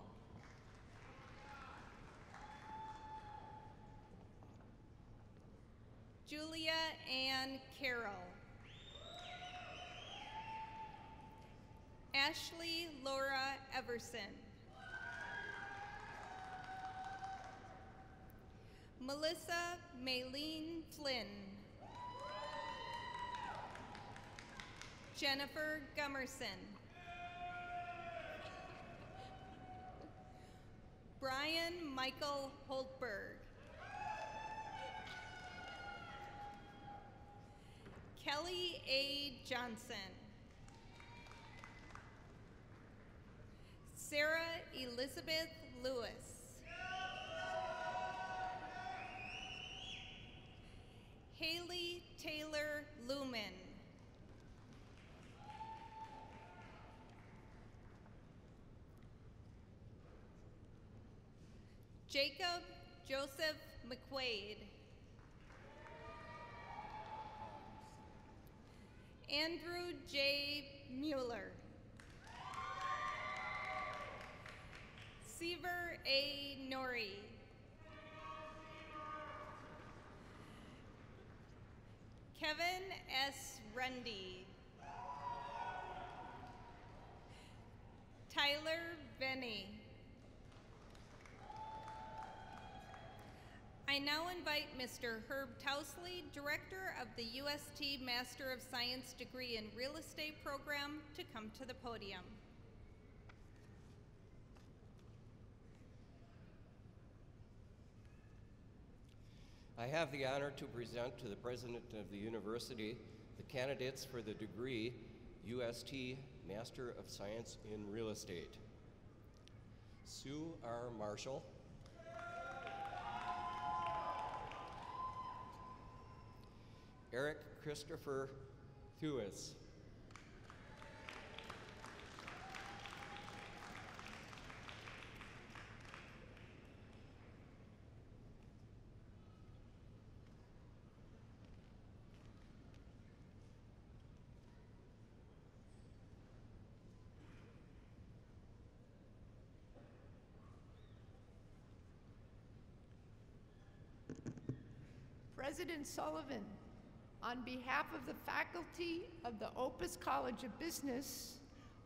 Julia Ann Carroll, Ashley Laura Everson, Melissa Maylene Flynn, Jennifer Gummerson, Brian Michael Holtberg, Kelly A. Johnson, Sarah Elizabeth Lewis, Haley Taylor Lumen, Jacob Joseph McQuaid, Andrew J. Mueller, Seaver A. Norrie, Kevin S. Rundy, Tyler Venny. I now invite Mr. Herb Tousley, Director of the UST Master of Science degree in Real Estate program, to come to the podium. I have the honor to present to the President of the University the candidates for the degree UST Master of Science in Real Estate. Sue R. Marshall, Eric Christopher Thuis, President Sullivan, on behalf of the faculty of the Opus College of Business,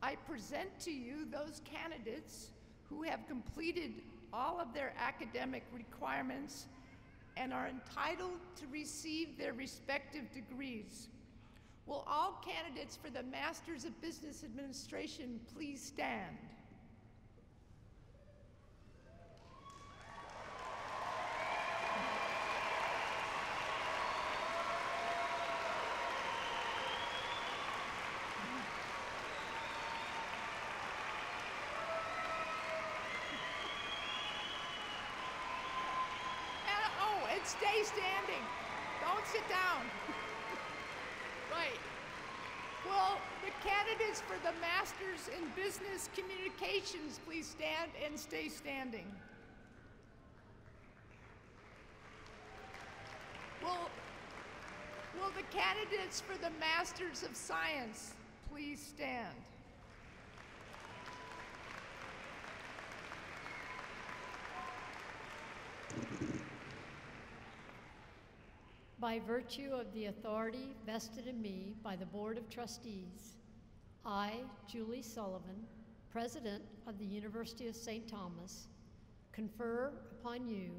I present to you those candidates who have completed all of their academic requirements and are entitled to receive their respective degrees. Will all candidates for the Masters of Business Administration please stand? Stay standing. Don't sit down. Right. Will the candidates for the Masters in Business Communications please stand and stay standing? Will the candidates for the Masters of Science please stand? By virtue of the authority vested in me by the Board of Trustees, I, Julie Sullivan, President of the University of St. Thomas, confer upon you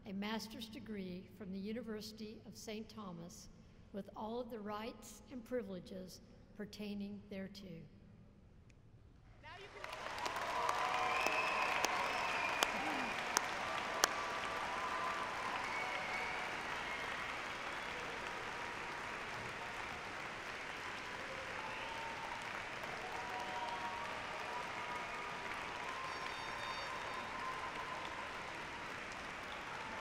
a master's degree from the University of St. Thomas with all of the rights and privileges pertaining thereto.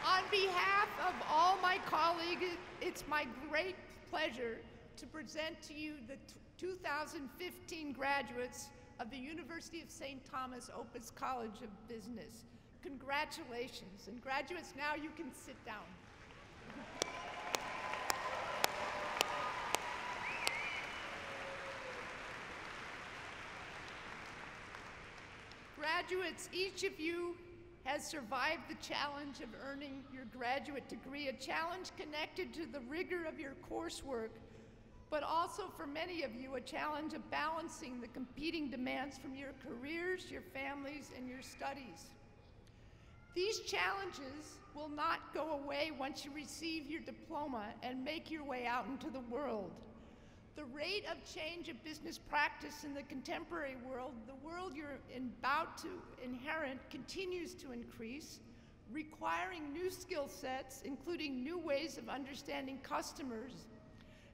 On behalf of all my colleagues, it's my great pleasure to present to you the 2015 graduates of the University of St. Thomas Opus College of Business. Congratulations. And graduates, now you can sit down. Graduates, each of you has survived the challenge of earning your graduate degree, a challenge connected to the rigor of your coursework, but also for many of you, a challenge of balancing the competing demands from your careers, your families, and your studies. These challenges will not go away once you receive your diploma and make your way out into the world. The rate of change of business practice in the contemporary world, the world you're about to inherit, continues to increase, requiring new skill sets, including new ways of understanding customers,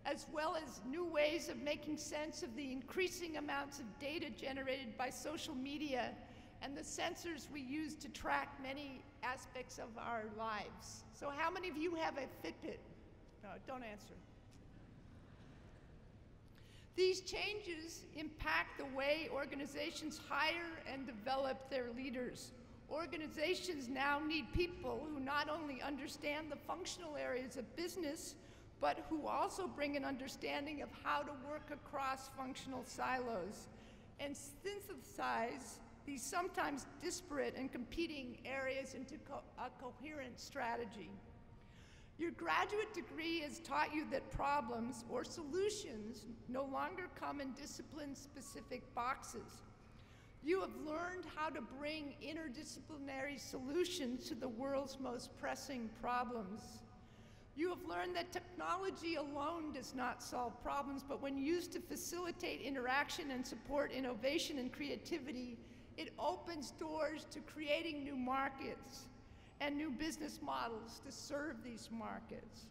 as well as new ways of making sense of the increasing amounts of data generated by social media and the sensors we use to track many aspects of our lives. So how many of you have a Fitbit? No, don't answer. These changes impact the way organizations hire and develop their leaders. Organizations now need people who not only understand the functional areas of business, but who also bring an understanding of how to work across functional silos and synthesize these sometimes disparate and competing areas into a coherent strategy. Your graduate degree has taught you that problems or solutions no longer come in discipline-specific boxes. You have learned how to bring interdisciplinary solutions to the world's most pressing problems. You have learned that technology alone does not solve problems, but when used to facilitate interaction and support innovation and creativity, it opens doors to creating new markets and new business models to serve these markets.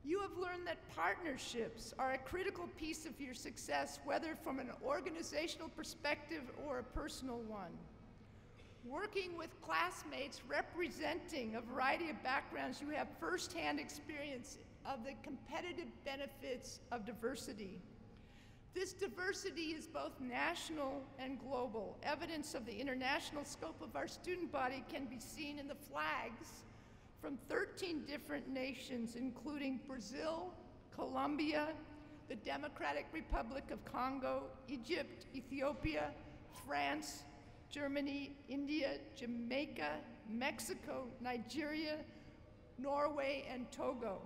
You have learned that partnerships are a critical piece of your success, whether from an organizational perspective or a personal one. Working with classmates representing a variety of backgrounds, you have firsthand experience of the competitive benefits of diversity. This diversity is both national and global. Evidence of the international scope of our student body can be seen in the flags from 13 different nations, including Brazil, Colombia, the Democratic Republic of Congo, Egypt, Ethiopia, France, Germany, India, Jamaica, Mexico, Nigeria, Norway, and Togo.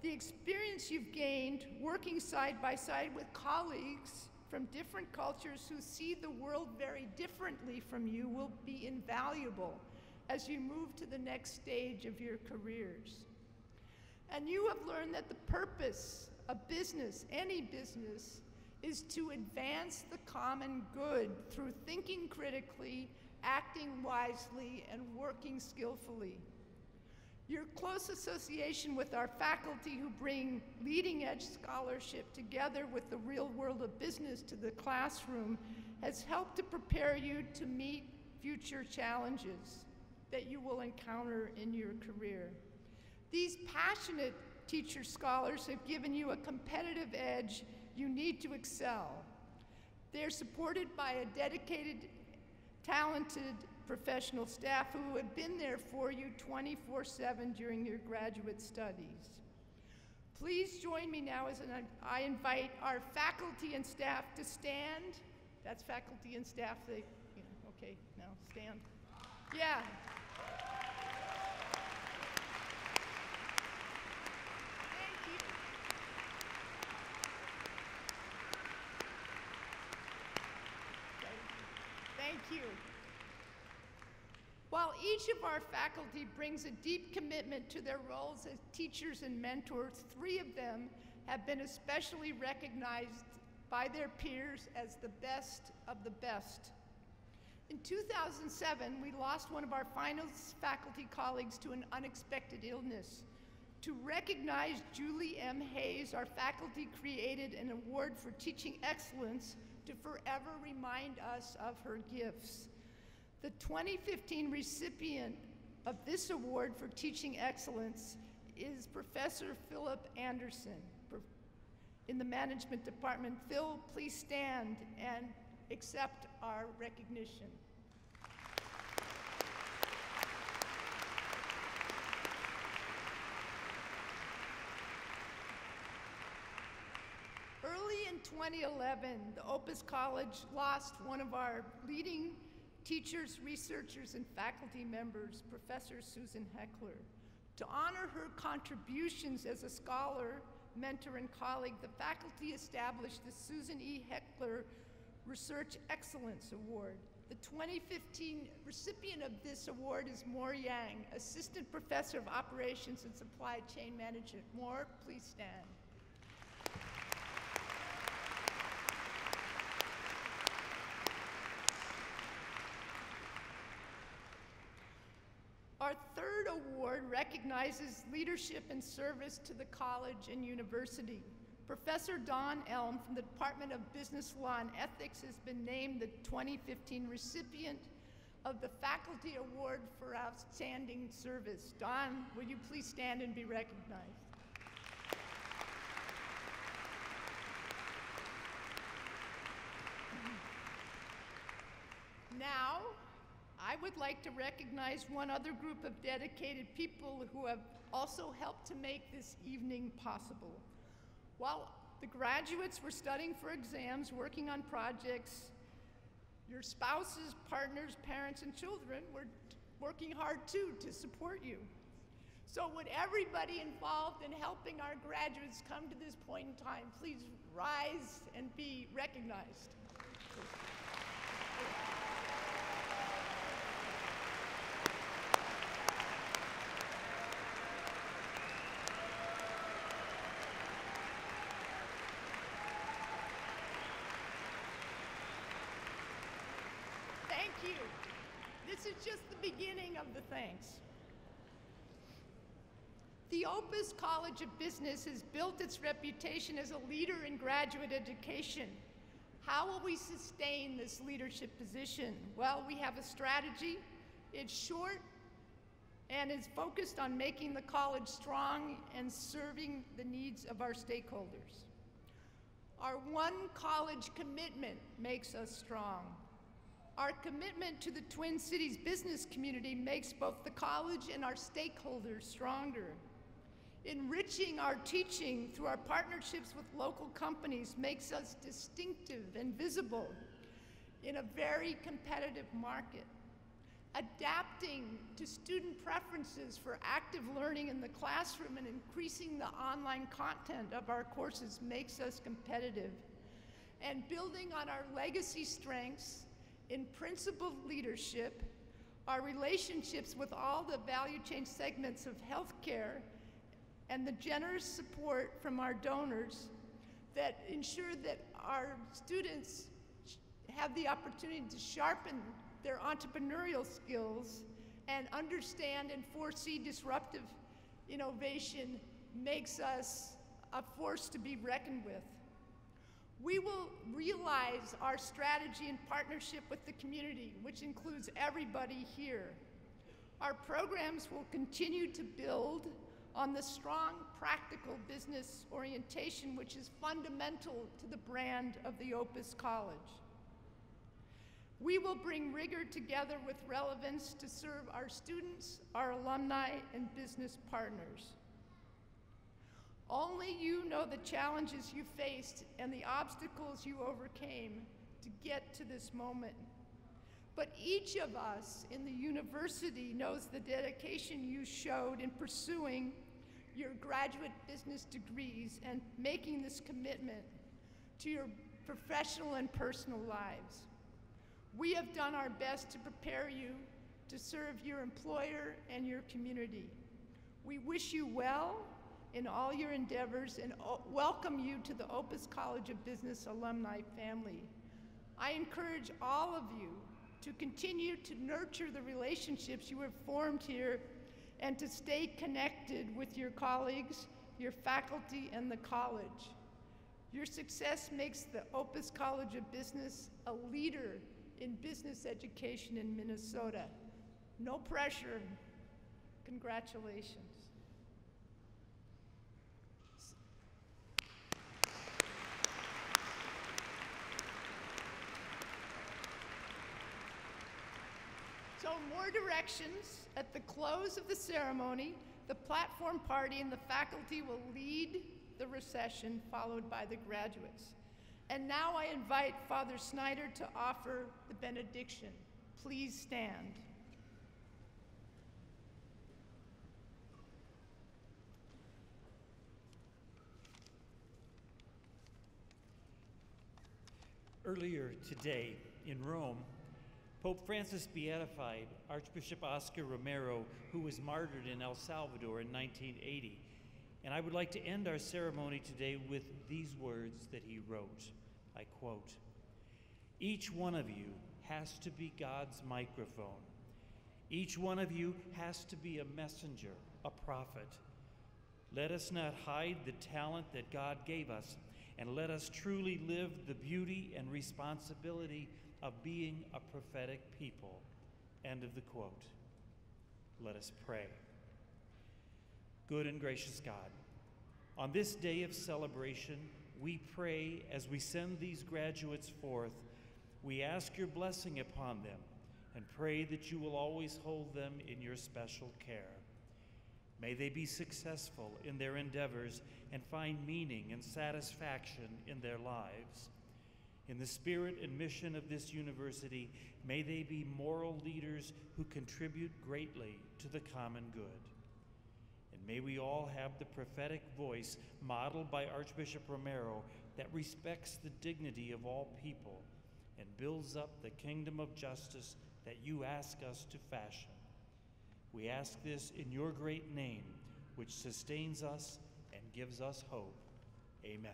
The experience you've gained working side by side with colleagues from different cultures who see the world very differently from you will be invaluable as you move to the next stage of your careers. And you have learned that the purpose of business, any business, is to advance the common good through thinking critically, acting wisely, and working skillfully. Your close association with our faculty who bring leading-edge scholarship together with the real world of business to the classroom has helped to prepare you to meet future challenges that you will encounter in your career. These passionate teacher scholars have given you a competitive edge you need to excel. They're supported by a dedicated, talented professional staff who have been there for you 24/7 during your graduate studies. Please join me now as I invite our faculty and staff to stand. That's faculty and staff. Okay, now stand. Yeah. Thank you. While each of our faculty brings a deep commitment to their roles as teachers and mentors, 3 of them have been especially recognized by their peers as the best of the best. In 2007, we lost one of our finest faculty colleagues to an unexpected illness. To recognize Julie M. Hayes, our faculty created an award for teaching excellence to forever remind us of her gifts. The 2015 recipient of this award for teaching excellence is Professor Philip Anderson in the management department. Phil, please stand and accept our recognition. Early in 2011, the Opus College lost one of our leading teachers, researchers, and faculty members, Professor Susan Heckler. To honor her contributions as a scholar, mentor, and colleague, the faculty established the Susan E. Heckler Research Excellence Award. The 2015 recipient of this award is Moore Yang, Assistant Professor of Operations and Supply Chain Management. Moore, please stand. Our third award recognizes leadership and service to the college and university. Professor Don Elm from the Department of Business Law and Ethics has been named the 2015 recipient of the Faculty Award for Outstanding Service. Don, will you please stand and be recognized? Now, I would like to recognize one other group of dedicated people who have also helped to make this evening possible. While the graduates were studying for exams, working on projects, your spouses, partners, parents, and children were working hard too to support you. So would everybody involved in helping our graduates come to this point in time please rise and be recognized? Thank you. This is just the beginning of the thanks. The Opus College of Business has built its reputation as a leader in graduate education. How will we sustain this leadership position? Well, we have a strategy. It's short and is focused on making the college strong and serving the needs of our stakeholders. Our one college commitment makes us strong. Our commitment to the Twin Cities business community makes both the college and our stakeholders stronger. Enriching our teaching through our partnerships with local companies makes us distinctive and visible in a very competitive market. adapting to student preferences for active learning in the classroom and increasing the online content of our courses makes us competitive. And building on our legacy strengths in principled leadership, our relationships with all the value chain segments of healthcare, and the generous support from our donors that ensure that our students have the opportunity to sharpen their entrepreneurial skills and understand and foresee disruptive innovation makes us a force to be reckoned with. We will realize our strategy in partnership with the community, which includes everybody here. Our programs will continue to build on the strong, practical business orientation which is fundamental to the brand of the Opus College. We will bring rigor together with relevance to serve our students, our alumni, and business partners. Only you know the challenges you faced and the obstacles you overcame to get to this moment. But each of us in the university knows the dedication you showed in pursuing your graduate business degrees and making this commitment to your professional and personal lives. We have done our best to prepare you to serve your employer and your community. We wish you well in all your endeavors and welcome you to the Opus College of Business alumni family. I encourage all of you to continue to nurture the relationships you have formed here and to stay connected with your colleagues, your faculty, and the college. Your success makes the Opus College of Business a leader in business education in Minnesota. No pressure. Congratulations. So more directions. At the close of the ceremony, the platform party and the faculty will lead the recession, followed by the graduates. And now I invite Father Snyder to offer the benediction. Please stand. Earlier today in Rome, Pope Francis beatified Archbishop Oscar Romero, who was martyred in El Salvador in 1980. And I would like to end our ceremony today with these words that he wrote. I quote, "Each one of you has to be God's microphone. Each one of you has to be a messenger, a prophet. Let us not hide the talent that God gave us, and let us truly live the beauty and responsibility of being a prophetic people." End of the quote. Let us pray. Good and gracious God, on this day of celebration, we pray as we send these graduates forth, we ask your blessing upon them and pray that you will always hold them in your special care. May they be successful in their endeavors and find meaning and satisfaction in their lives. In the spirit and mission of this university, may they be moral leaders who contribute greatly to the common good. And may we all have the prophetic voice modeled by Archbishop Romero that respects the dignity of all people and builds up the kingdom of justice that you ask us to fashion. We ask this in your great name, which sustains us and gives us hope. Amen.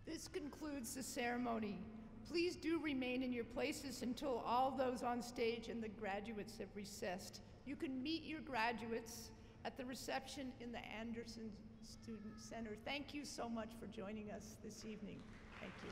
This concludes the ceremony. Please do remain in your places until all those on stage and the graduates have recessed. You can meet your graduates at the reception in the Anderson Student Center. Thank you so much for joining us this evening. Thank you.